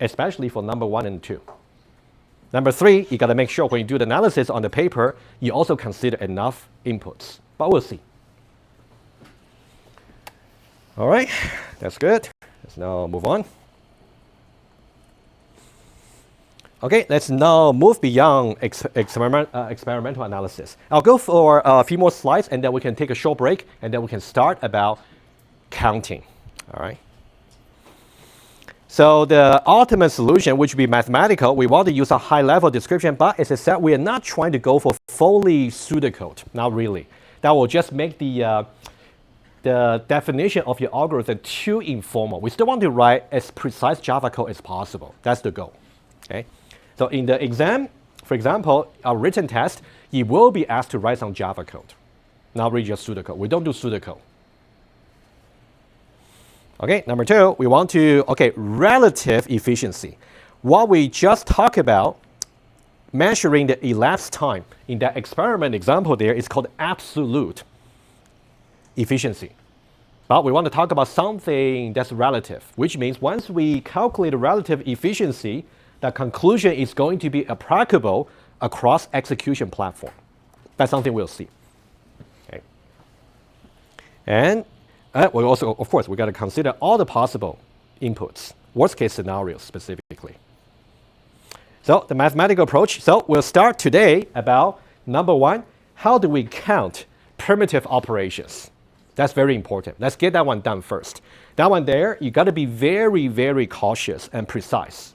especially for number 1 and 2. Number 3, you got to make sure when you do the analysis on the paper, you also consider enough inputs. But we'll see. All right, that's good. Let's now move on. Okay, let's now move beyond experimental analysis. I'll go for a few more slides, and then we can take a short break, and then we can start about counting. All right. So the ultimate solution, which would be mathematical, we want to use a high-level description, but as I said, we are not trying to go for fully pseudocode. Not really. That will just make the definition of your algorithm too informal. We still want to write as precise Java code as possible. That's the goal. Okay. So in the exam, for example, a written test, you will be asked to write some Java code, not really just pseudocode. We don't do pseudocode. Okay, number 2, we want to, relative efficiency. What we just talked about, measuring the elapsed time in that experiment example there is called absolute efficiency. But we want to talk about something that's relative, which means once we calculate the relative efficiency, the conclusion is going to be applicable across execution platform. That's something we'll see. Okay. And we also, of course, we got to consider all the possible inputs, worst case scenarios specifically. So the mathematical approach. So we'll start today about number 1, how do we count primitive operations? That's very important. Let's get that one done first. That one there, you got to be very, very cautious and precise.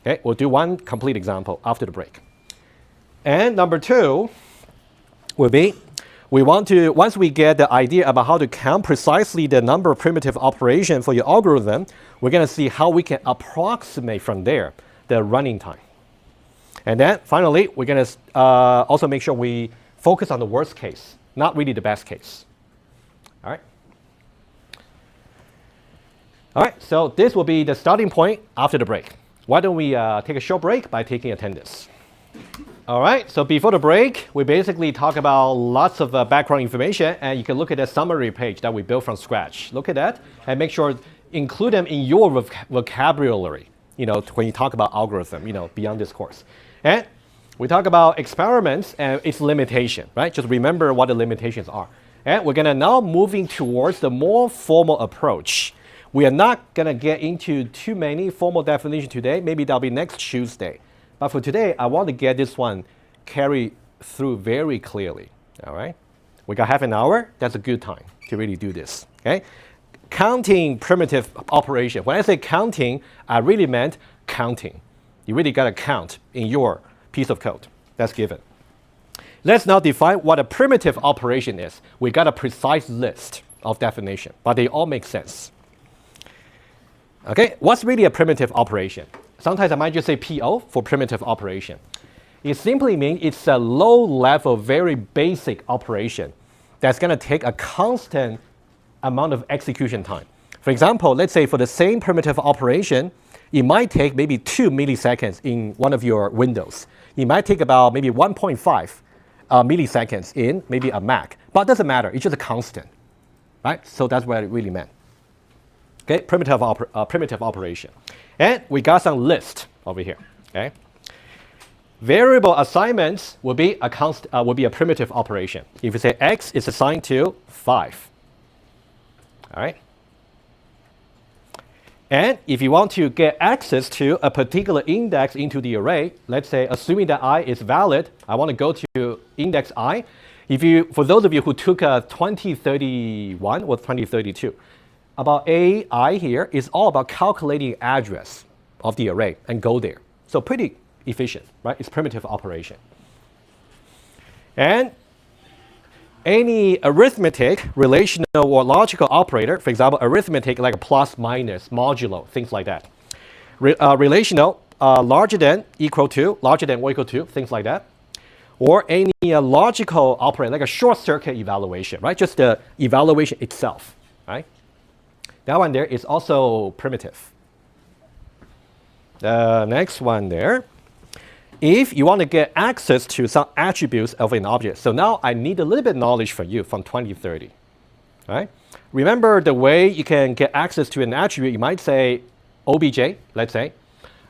Okay, we'll do one complete example after the break. And number 2 will be, we want to, once we get the idea about how to count precisely the number of primitive operations for your algorithm, we're going to see how we can approximate from there the running time. And then finally, we're going to also make sure we focus on the worst case, not really the best case. All right. All right, so this will be the starting point after the break. Why don't we take a short break by taking attendance? All right, so before the break, we basically talk about lots of background information, and you can look at the summary page that we built from scratch. Look at that, and make sure include them in your vocabulary, when you talk about algorithm, beyond this course. And we talk about experiments and its limitation, right? Just remember what the limitations are. And we're gonna now moving towards the more formal approach. We are not gonna get into too many formal definitions today. Maybe that'll be next Tuesday. But for today, I want to get this one carried through very clearly. All right? We got half an hour. That's a good time to really do this. Okay? Counting primitive operation. When I say counting, I really meant counting. You really got to count in your piece of code. That's given. Let's now define what a primitive operation is. We got a precise list of definition, but they all make sense. Okay, what's really a primitive operation? Sometimes I might just say PO for primitive operation. It simply means it's a low-level, very basic operation that's going to take a constant amount of execution time. For example, let's say for the same primitive operation, it might take maybe 2 milliseconds in one of your windows. It might take about maybe 1.5 milliseconds in maybe a Mac. But it doesn't matter. It's just a constant. Right? So that's what it really meant. Okay, primitive operation. And we got some list over here. Okay. Variable assignments will be a primitive operation. If you say x is assigned to 5. All right. And if you want to get access to a particular index into the array, let's say assuming that I is valid, I want to go to index I. For those of you who took 2031 or 2032, about AI here is all about calculating address of the array and go there. So pretty efficient, right? It's primitive operation. And any arithmetic, relational, or logical operator, for example, arithmetic like a plus, minus, modulo, things like that. Relational, larger than, equal to, larger than or equal to, things like that. Or any logical operator like a short circuit evaluation, right? Just the evaluation itself, right? That one there is also primitive. The next one there. If you want to get access to some attributes of an object, so now I need a little bit of knowledge from you from 2030, right? Remember the way you can get access to an attribute, you might say obj, let's say.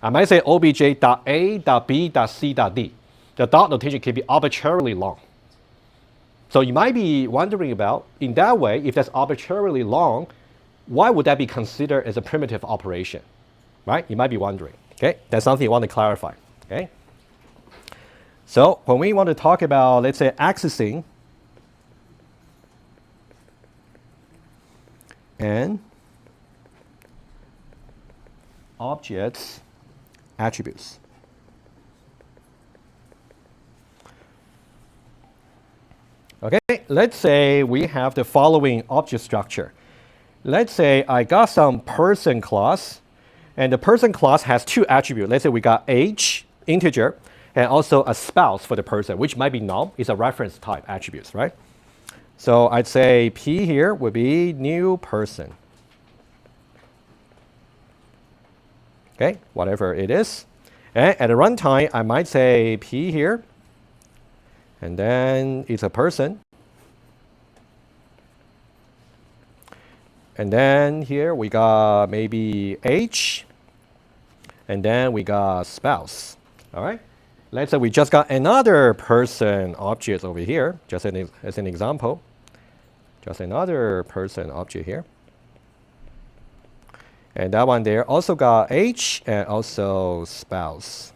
I might say obj.a.b.c.d. The dot notation can be arbitrarily long. So you might be wondering about, in that way, if that's arbitrarily long, why would that be considered as a primitive operation, right? You might be wondering, okay? That's something you want to clarify, okay? So when we want to talk about, let's say, accessing and objects attributes. Okay, let's say we have the following object structure. Let's say I got some person class, and the person class has two attributes. Let's say we got age, integer, and also a spouse for the person, which might be null. It's a reference type attributes, right? So I'd say P here would be new person. Okay, whatever it is. And at the runtime, I might say P here, and then it's a person. And then here we got maybe age, and then we got spouse. All right. Let's say we just got another person object over here, just as an example. Just another person object here. And that one there also got age and also spouse.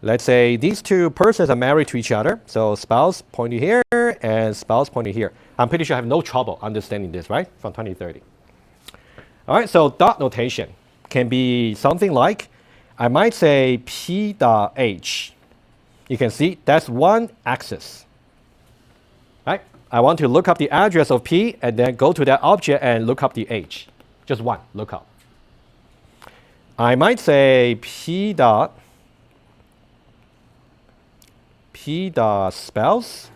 Let's say these two persons are married to each other. So spouse pointed here and spouse pointed here. I'm pretty sure I have no trouble understanding this, right? From 2030. All right, so dot notation can be something like, I might say P dot H. You can see that's one axis, right? I want to look up the address of P and then go to that object and look up the H. Just one lookup. I might say P dot spouse.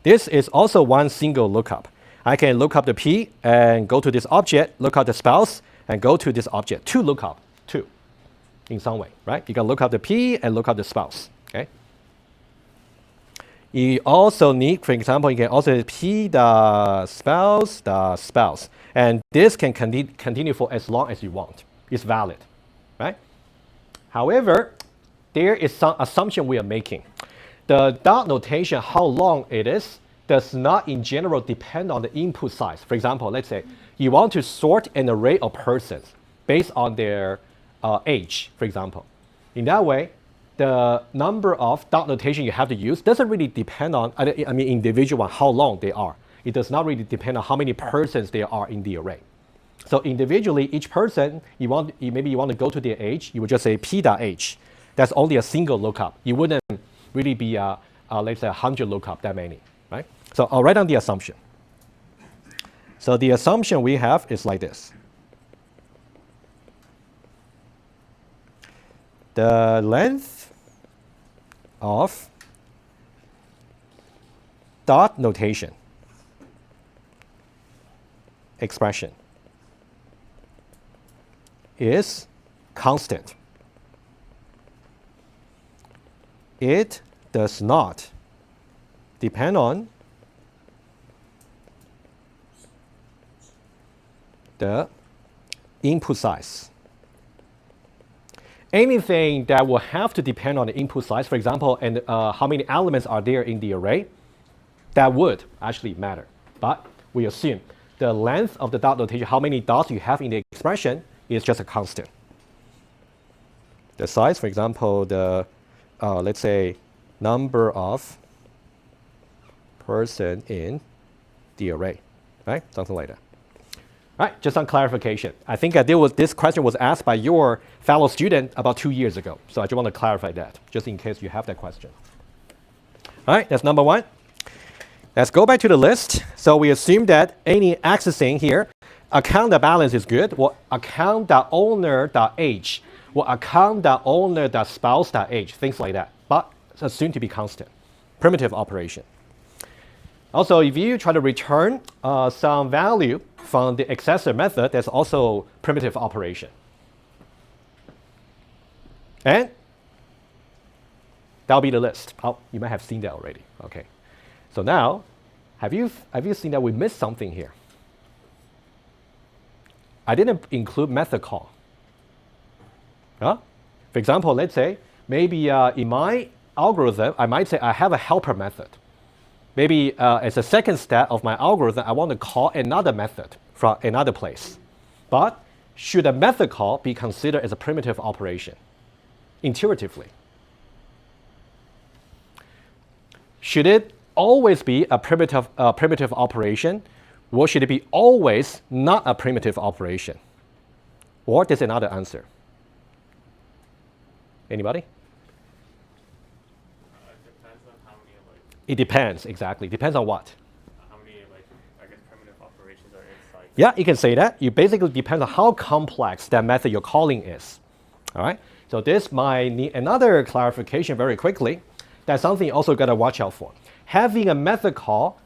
This is also one single lookup. I can look up the P and go to this object, look up the spouse, and go to this object. Two lookup, two, in some way, right? You can look up the P and look up the spouse, okay? You also need, for example, you can also P the spouse, and this can continue for as long as you want. It's valid, right? However, there is some assumption we are making. The dot notation, how long it is, does not in general depend on the input size. For example, let's say you want to sort an array of persons based on their age, for example. In that way, the number of dot notation you have to use doesn't really depend on, individual, how long they are. It does not really depend on how many persons there are in the array. So individually, each person, maybe you want to go to their age, you would just say P.H. That's only a single lookup. You wouldn't really be, let's say, 100 lookup, that many, right? So I'll write down the assumption. So the assumption we have is like this. The length of dot notation expression is constant. It does not depend on the input size. Anything that will have to depend on the input size, for example, and how many elements are there in the array, that would actually matter. But we assume the length of the dot notation, how many dots you have in the expression, is just a constant. The size, for example, the let's say number of person in the array, right? Something like that. All right, just some clarification. I think this question was asked by your fellow student about 2 years ago. So I just want to clarify that, just in case you have that question. All right, that's number one. Let's go back to the list. So we assume that any accessing here, account.balance is good, or account.owner.age, or account.owner.spouse.age, things like that. But it's assumed to be constant, primitive operation. Also, if you try to return some value from the accessor method, that's also primitive operation. And that'll be the list. Oh, you might have seen that already. Okay. So now, have you seen that we missed something here? I didn't include method call. Huh? For example, let's say maybe in my algorithm, I might say I have a helper method. Maybe as a second step of my algorithm, I want to call another method from another place. But should a method call be considered as a primitive operation? Intuitively. Should it always be a primitive operation, or should it be always not a primitive operation? Or there's another answer. Anybody? It depends, exactly. Depends on what? How many, I guess, primitive operations are inside? Yeah, you can say that. It basically depends on how complex that method you're calling is. All right? So this might need another clarification very quickly. That's something you also got to watch out for. Having a method call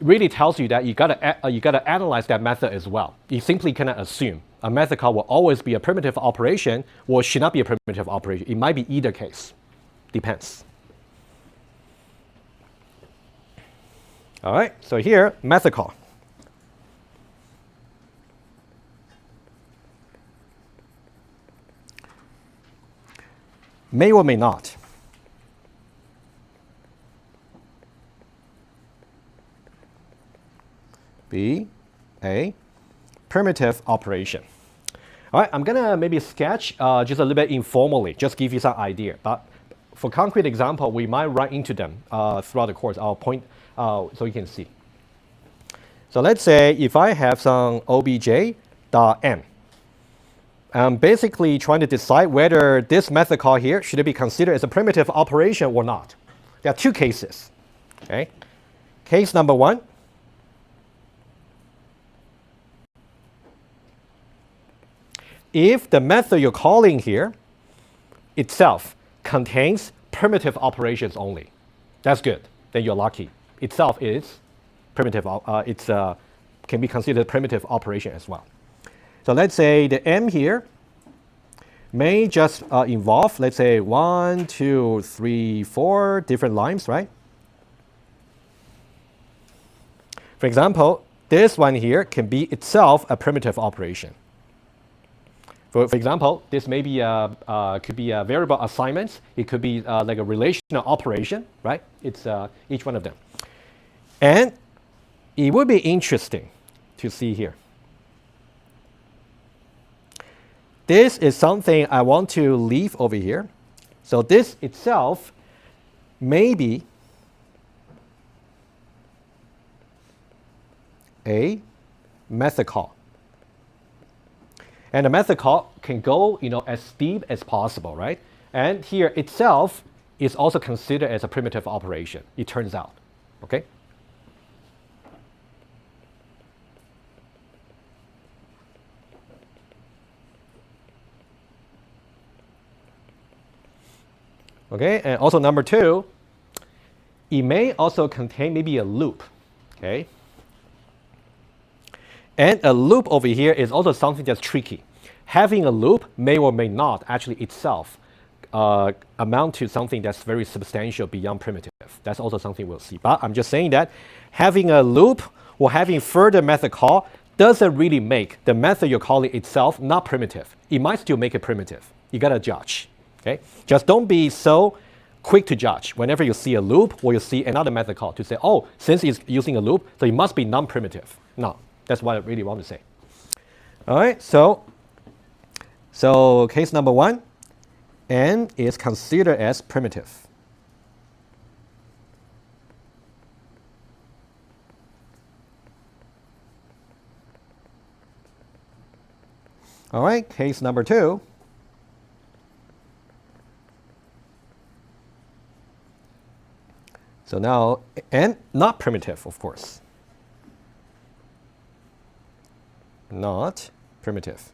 really tells you that you got to analyze that method as well. You simply cannot assume a method call will always be a primitive operation or should not be a primitive operation. It might be either case. Depends. All right, so here, method call. May or may not. Be a primitive operation. All right, I'm gonna maybe sketch just a little bit informally, just give you some idea. But for concrete example, we might run into them throughout the course. I'll point so you can see. So let's say if I have some obj.m, I'm basically trying to decide whether this method call here should it be considered as a primitive operation or not. There are two cases. Okay, case number one. If the method you're calling here itself contains primitive operations only, that's good. Then you're lucky. Itself is primitive. Can be considered primitive operation as well. So let's say the m here may just involve, let's say 1, 2, 3, 4 different lines, right? For example, this one here can be itself a primitive operation. For example, this may be could be a variable assignments. It could be like a relational operation, right? It's each one of them. And it would be interesting to see here. This is something I want to leave over here. So this itself may be a method call. And the method call can go, as deep as possible, right? And here itself is also considered as a primitive operation, it turns out, okay? Okay, and also number two, it may also contain maybe a loop, okay? And a loop over here is also something that's tricky. Having a loop may or may not actually itself amount to something that's very substantial beyond primitive. That's also something we'll see. But I'm just saying that having a loop or having further method call does it really make the method you're calling itself not primitive? It might still make it primitive. You gotta judge. Okay? Just don't be so quick to judge whenever you see a loop or you see another method call to say, oh, since it's using a loop, so it must be non-primitive. No, that's what I really want to say. All right, so case number 1, n is considered as primitive. All right, case number 2. So now n not primitive, of course. Not primitive.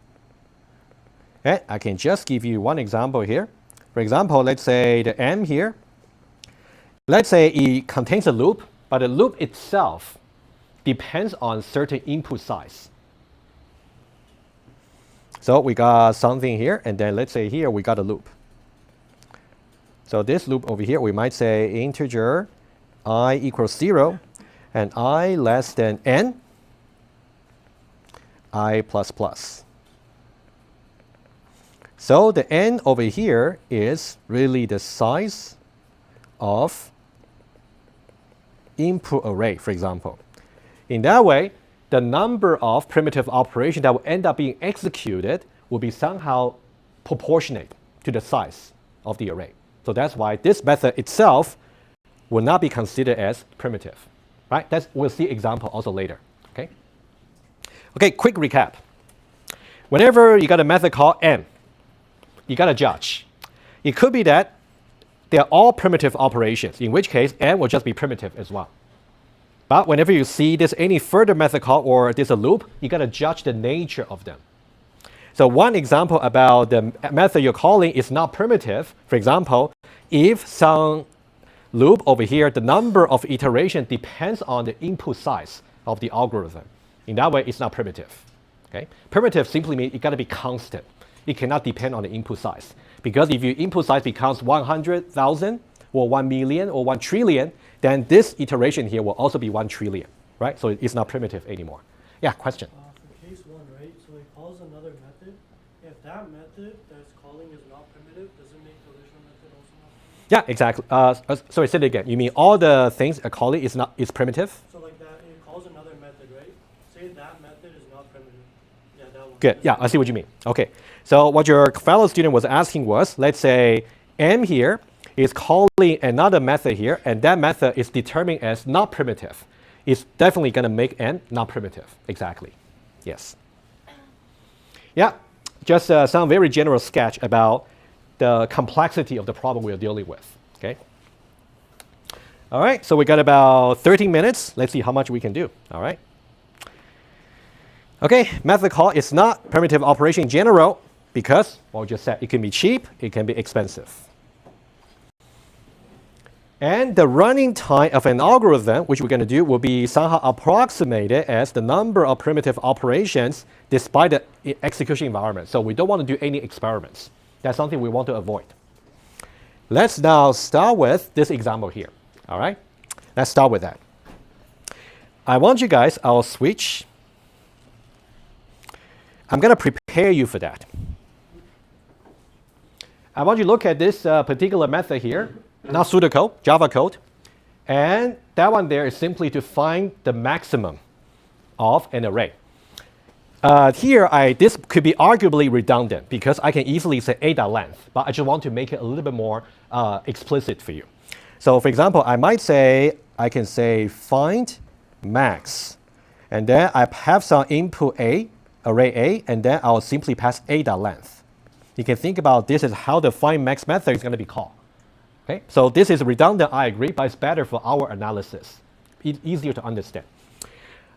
And I can just give you one example here. For example, let's say the m here. Let's say it contains a loop, but the loop itself depends on certain input size. So we got something here, and then let's say here we got a loop. So this loop over here, we might say integer I equals 0 and I less than n, I plus plus. So the n over here is really the size of input array, for example. In that way, the number of primitive operations that will end up being executed will be somehow proportionate to the size of the array. So that's why this method itself will not be considered as primitive. Right? We'll see example also later. Okay? Okay, quick recap. Whenever you got a method called n, you got to judge. It could be that they're all primitive operations, in which case n will just be primitive as well. But whenever you see there's any further method call or there's a loop, you got to judge the nature of them. So one example about the method you're calling is not primitive. For example, if some loop over here, the number of iteration depends on the input size of the algorithm. In that way, it's not primitive. Okay? Primitive simply means it got to be constant. It cannot depend on the input size. Because if your input size becomes 100,000 or 1 million or 1 trillion, then this iteration here will also be 1 trillion, right? So it's not primitive anymore. Yeah, question? For case 1, right, so it calls another method. If that method that's calling is not primitive, does it make the original method also not primitive? Yeah, exactly. Sorry, say it again. You mean all the things a calling is primitive? So like that, it calls another method, right? Say that method is not primitive. Yeah, that one. Good. Yeah, I see what you mean. Okay. So what your fellow student was asking was, let's say m here is calling another method here, and that method is determined as not primitive. It's definitely going to make n not primitive. Exactly. Yes. Yeah, just some very general sketch about the complexity of the problem we are dealing with. Okay. All right, so we got about 13 minutes. Let's see how much we can do. All right. Okay, method call is not primitive operation in general because, well, we just said it can be cheap, it can be expensive. And the running time of an algorithm, which we're going to do, will be somehow approximated as the number of primitive operations despite the execution environment. So we don't want to do any experiments. That's something we want to avoid. Let's now start with this example here. All right? Let's start with that. I want you guys, I'll switch. I'm going to prepare you for that. I want you to look at this particular method here, not pseudocode, Java code. And that one there is simply to find the maximum of an array. Here, this could be arguably redundant because I can easily say a.length, but I just want to make it a little bit more explicit for you. So for example, I can say find max, and then I have some input a, array a, and then I'll simply pass a.length. You can think about this as how the find max method is going to be called. Okay, so this is redundant, I agree, but it's better for our analysis. It's easier to understand.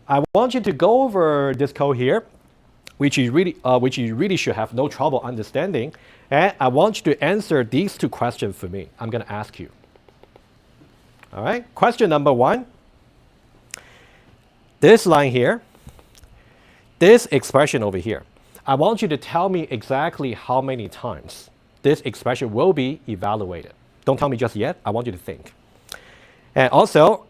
I want you to go over this code here, which you really should have no trouble understanding. And I want you to answer these two questions for me. I'm going to ask you. All right, question number 1. This line here, this expression over here, I want you to tell me exactly how many times this expression will be evaluated. Don't tell me just yet. I want you to think. And also,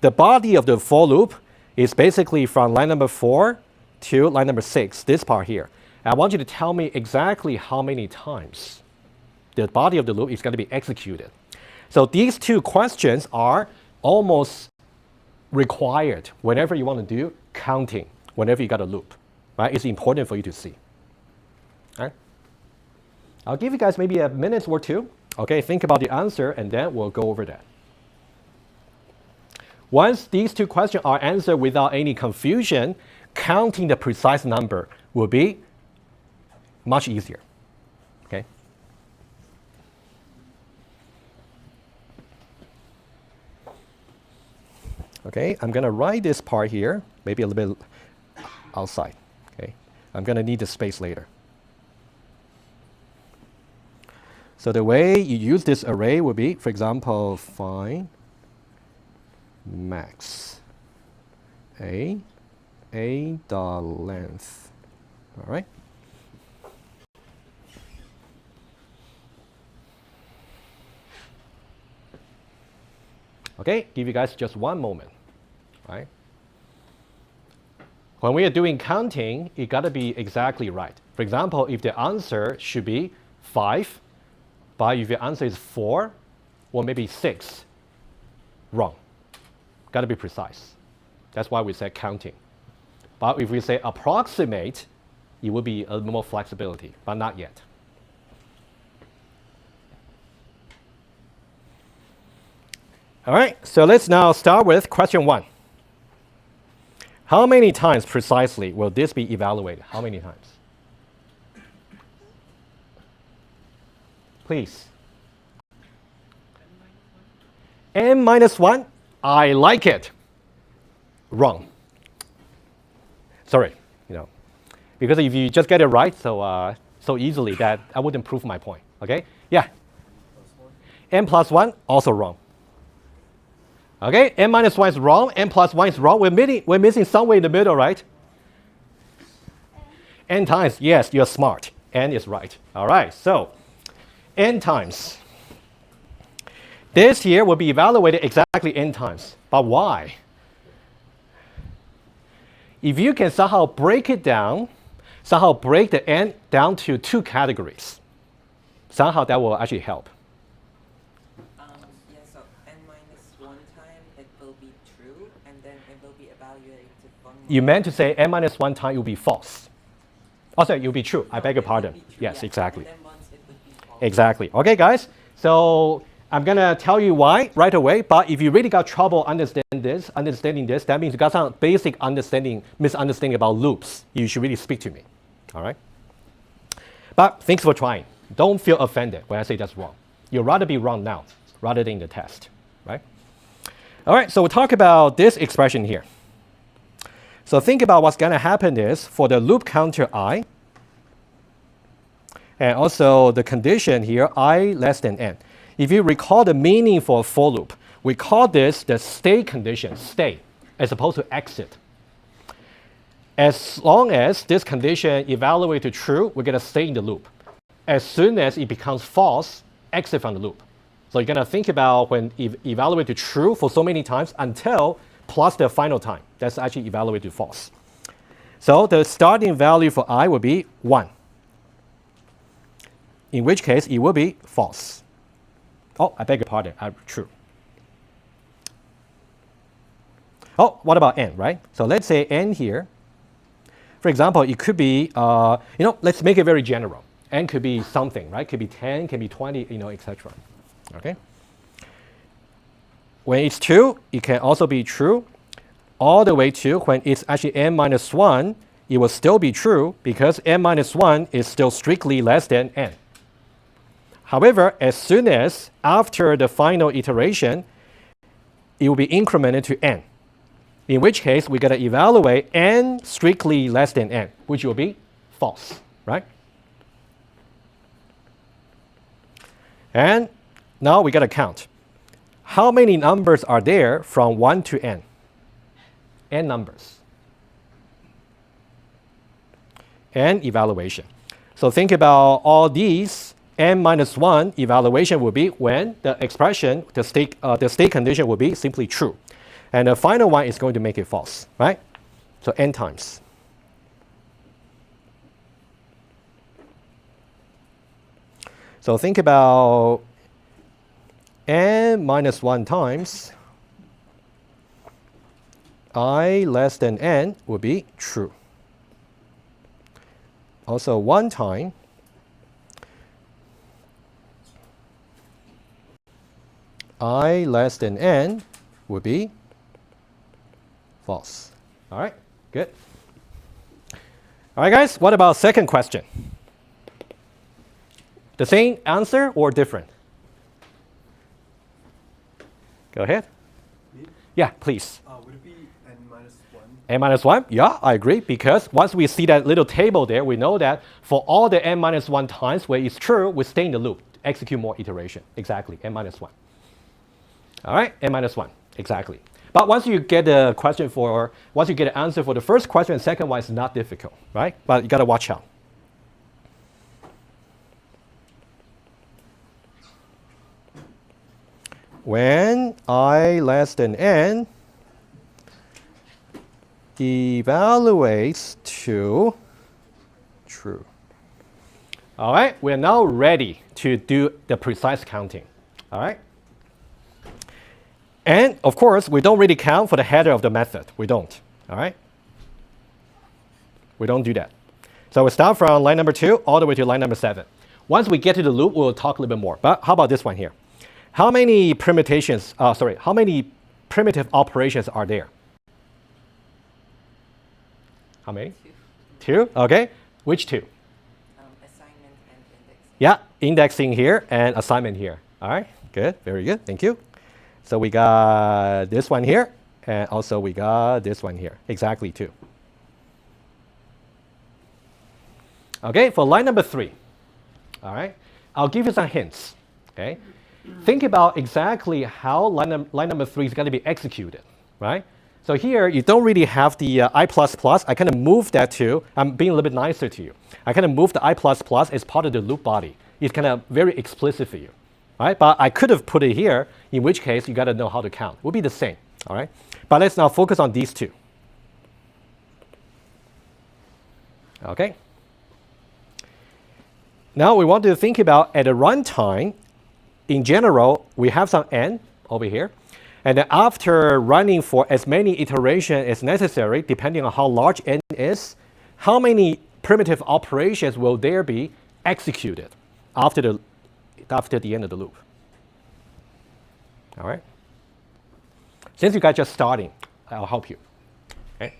the body of the for loop, is basically from line number 4 to line number 6, this part here. I want you to tell me exactly how many times the body of the loop is going to be executed. So these two questions are almost required whenever you want to do counting, whenever you got a loop, right? It's important for you to see. All right? I'll give you guys maybe a minute or two. Okay, think about the answer, and then we'll go over that. Once these two questions are answered without any confusion, counting the precise number will be much easier. Okay? Okay, I'm going to write this part here, maybe a little bit outside. Okay, I'm going to need the space later. So the way you use this array would be, for example, find max a dot length. All right. Okay, give you guys just one moment. Right? When we are doing counting, it got to be exactly right. For example, if the answer should be 5, but if the answer is 4 or maybe 6, wrong. Got to be precise. That's why we say counting. But if we say approximate, it will be a little more flexibility, but not yet. All right, so let's now start with question 1. How many times precisely will this be evaluated? How many times? Please. N minus 1? I like it. Wrong. Sorry, because if you just get it right so easily that I wouldn't prove my point. Okay? Yeah. N plus 1 also wrong. Okay, n minus 1 is wrong, n plus 1 is wrong. We're missing somewhere in the middle, right? N times, yes, you're smart. N is right. All right, so n times. This here will be evaluated exactly n times. But why? If you can somehow break it down, somehow break the n down to 2 categories, somehow that will actually help. You meant to say n minus 1 time it will be false. Oh, sorry, it will be true. I beg your pardon. Yes, exactly. Exactly. Okay, guys. So I'm going to tell you why right away. But if you really got trouble understanding this, that means you got some basic misunderstanding about loops. You should really speak to me. All right? But thanks for trying. Don't feel offended when I say that's wrong. You'd rather be wrong now rather than in the test. Right? All right, so we'll talk about this expression here. So think about what's going to happen is for the loop counter I, and also the condition here, I less than n. If you recall the meaning for a for loop, we call this the state condition, stay, as opposed to exit. As long as this condition evaluates to true, we're going to stay in the loop. As soon as it becomes false, exit from the loop. So you're going to think about when evaluate to true for so many times until plus the final time. That's actually evaluated to false. So the starting value for I will be 1. In which case, it will be false. Oh, I beg your pardon, true. Oh, what about n, right? So let's say n here. For example, it could be, let's make it very general. N could be something, right? Could be 10, can be 20, etc. Okay? When it's 2, it can also be true. All the way to when it's actually n minus 1, it will still be true because n minus 1 is still strictly less than n. However, as soon as after the final iteration, it will be incremented to n. In which case, we're going to evaluate n strictly less than n, which will be false, right? And now we got to count. How many numbers are there from 1 to n? N numbers. And evaluation. So think about all these. N minus 1 evaluation will be when the expression, the state condition will be simply true. And the final one is going to make it false, right? So n times. So think about n minus 1 times I less than n would be true. Also 1 time I less than n would be false. All right, good. All right, guys, what about second question? The same answer or different? Go ahead. Me? Yeah, please. Would it be n minus 1? N minus 1? Yeah, I agree, because once we see that little table there, we know that for all the n minus 1 times where it's true, we stay in the loop, execute more iteration. Exactly, n minus 1. All right, n minus 1, exactly. But once you get the question for, once you get an answer for the first question, the second one is not difficult, right? But you got to watch out. When I less than n evaluates to true. All right, we're now ready to do the precise counting. All right. And of course, we don't really count for the header of the method. We don't. All right. We don't do that. So we start from line number 2 all the way to line number 7. Once we get to the loop, we'll talk a little bit more. But how about this one here? How many permutations, how many primitive operations are there? How many? 2. 2? Okay. Which 2? Assignment and indexing. Yeah, indexing here and assignment here. All right, good, very good, thank you. So we got this one here, and also we got this one here, exactly 2. Okay, for line number 3, all right, I'll give you some hints, okay? Think about exactly how line number 3 is going to be executed, right? So here, you don't really have the I++. I kind of move that to, I'm being a little bit nicer to you. I kind of move the I++ as part of the loop body. It's kind of very explicit for you, right? But I could have put it here, in which case you got to know how to count. It will be the same, all right? But let's now focus on these 2. Okay? Now we want to think about at a runtime, in general, we have some n over here. And then after running for as many iterations as necessary, depending on how large n is, how many primitive operations will there be executed after the end of the loop? All right? Since you guys just starting, I'll help you. Okay?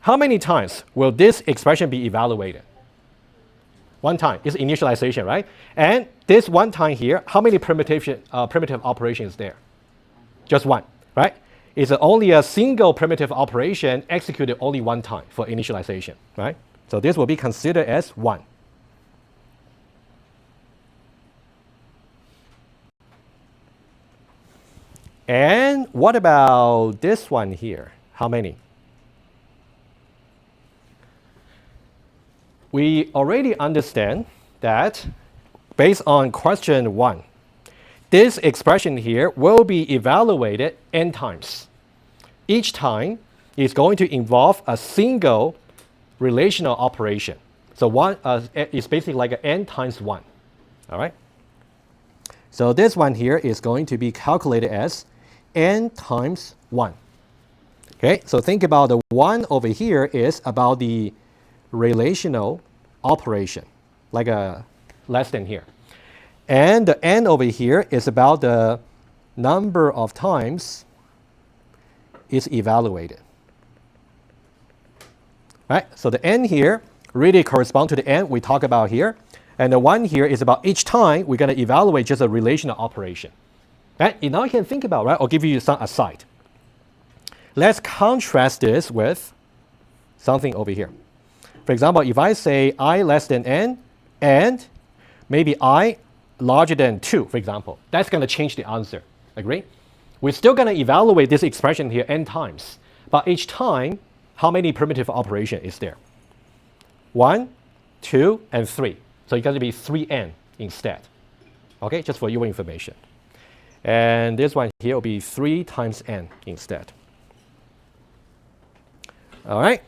How many times will this expression be evaluated? 1 time. It's initialization, right? And this 1 time here, how many primitive operations is there? Just 1, right? It's only a single primitive operation executed only 1 time for initialization, right? So this will be considered as 1. And what about this one here? How many? We already understand that based on question 1, this expression here will be evaluated n times. Each time is going to involve a single relational operation. So one is basically like an n times 1. All right? So this one here is going to be calculated as n times 1. Okay, so think about the 1 over here is about the relational operation, like a less than here. And the n over here is about the number of times it's evaluated. Right? So the n here really corresponds to the n we talk about here. And the 1 here is about each time we're going to evaluate just a relational operation. Right? And now you can think about, right? I'll give you some aside. Let's contrast this with something over here. For example, if I say I less than n and maybe I larger than 2, for example, that's going to change the answer. Agree? We're still going to evaluate this expression here n times. But each time, how many primitive operation is there? 1, 2, and 3. So it's going to be 3n instead. Okay, just for your information. And this one here will be 3 times n instead. All right.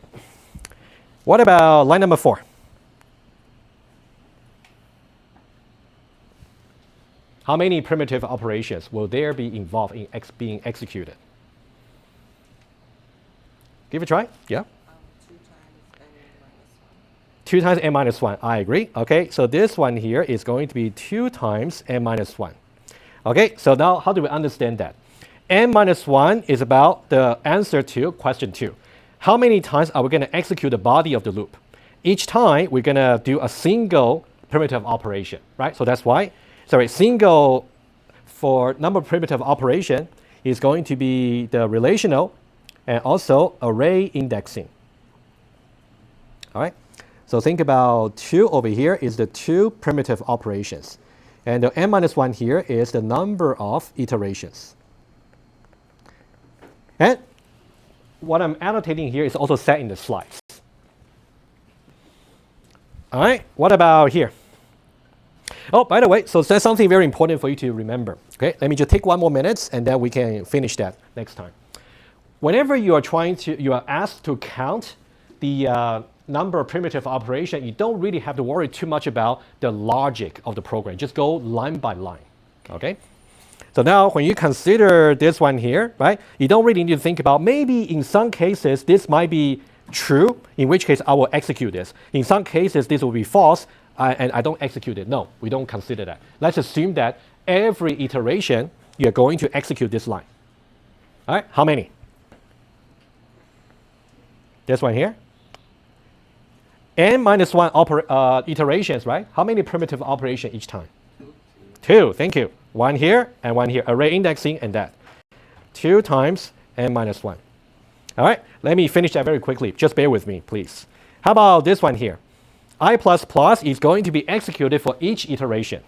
What about line number 4? How many primitive operations will there be involved in being executed? Give it a try. Yeah. 2 times n minus 1. I agree. Okay, so this one here is going to be 2 times n minus 1. Okay, so now how do we understand that? N minus 1 is about the answer to question 2. How many times are we going to execute the body of the loop? Each time we're going to do a single primitive operation, right? So that's why, single for number primitive operation is going to be the relational and also array indexing. All right, so think about 2 over here is the 2 primitive operations. And the n minus 1 here is the number of iterations. And what I'm annotating here is also set in the slides. All right, what about here? Oh, by the way, so that's something very important for you to remember. Okay, let me just take 1 more minute and then we can finish that next time. Whenever you are asked to count the number of primitive operation, you don't really have to worry too much about the logic of the program. Just go line by line. Okay? So now when you consider this one here, right, you don't really need to think about maybe in some cases this might be true, in which case I will execute this. In some cases this will be false and I don't execute it. No, we don't consider that. Let's assume that every iteration you're going to execute this line. All right, how many? This one here. N minus 1 iterations, right? How many primitive operations each time? 2, thank you. 1 here and 1 here. Array indexing and that. 2 times n minus 1. All right, let me finish that very quickly. Just bear with me, please. How about this one here? I++ is going to be executed for each iteration.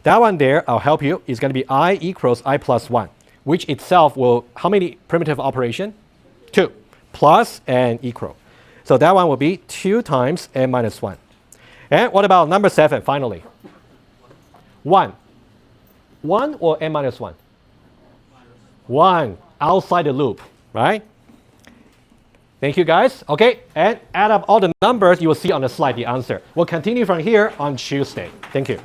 That one there, I'll help you, is going to be I equals I plus 1, which itself will, how many primitive operation? 2, plus and equal. So that one will be 2 times n minus 1. And what about number 7, finally? 1. 1 or n minus 1? 1, outside the loop, right? Thank you, guys. Okay, and add up all the numbers, you will see on the slide the answer. We'll continue from here on Tuesday. Thank you.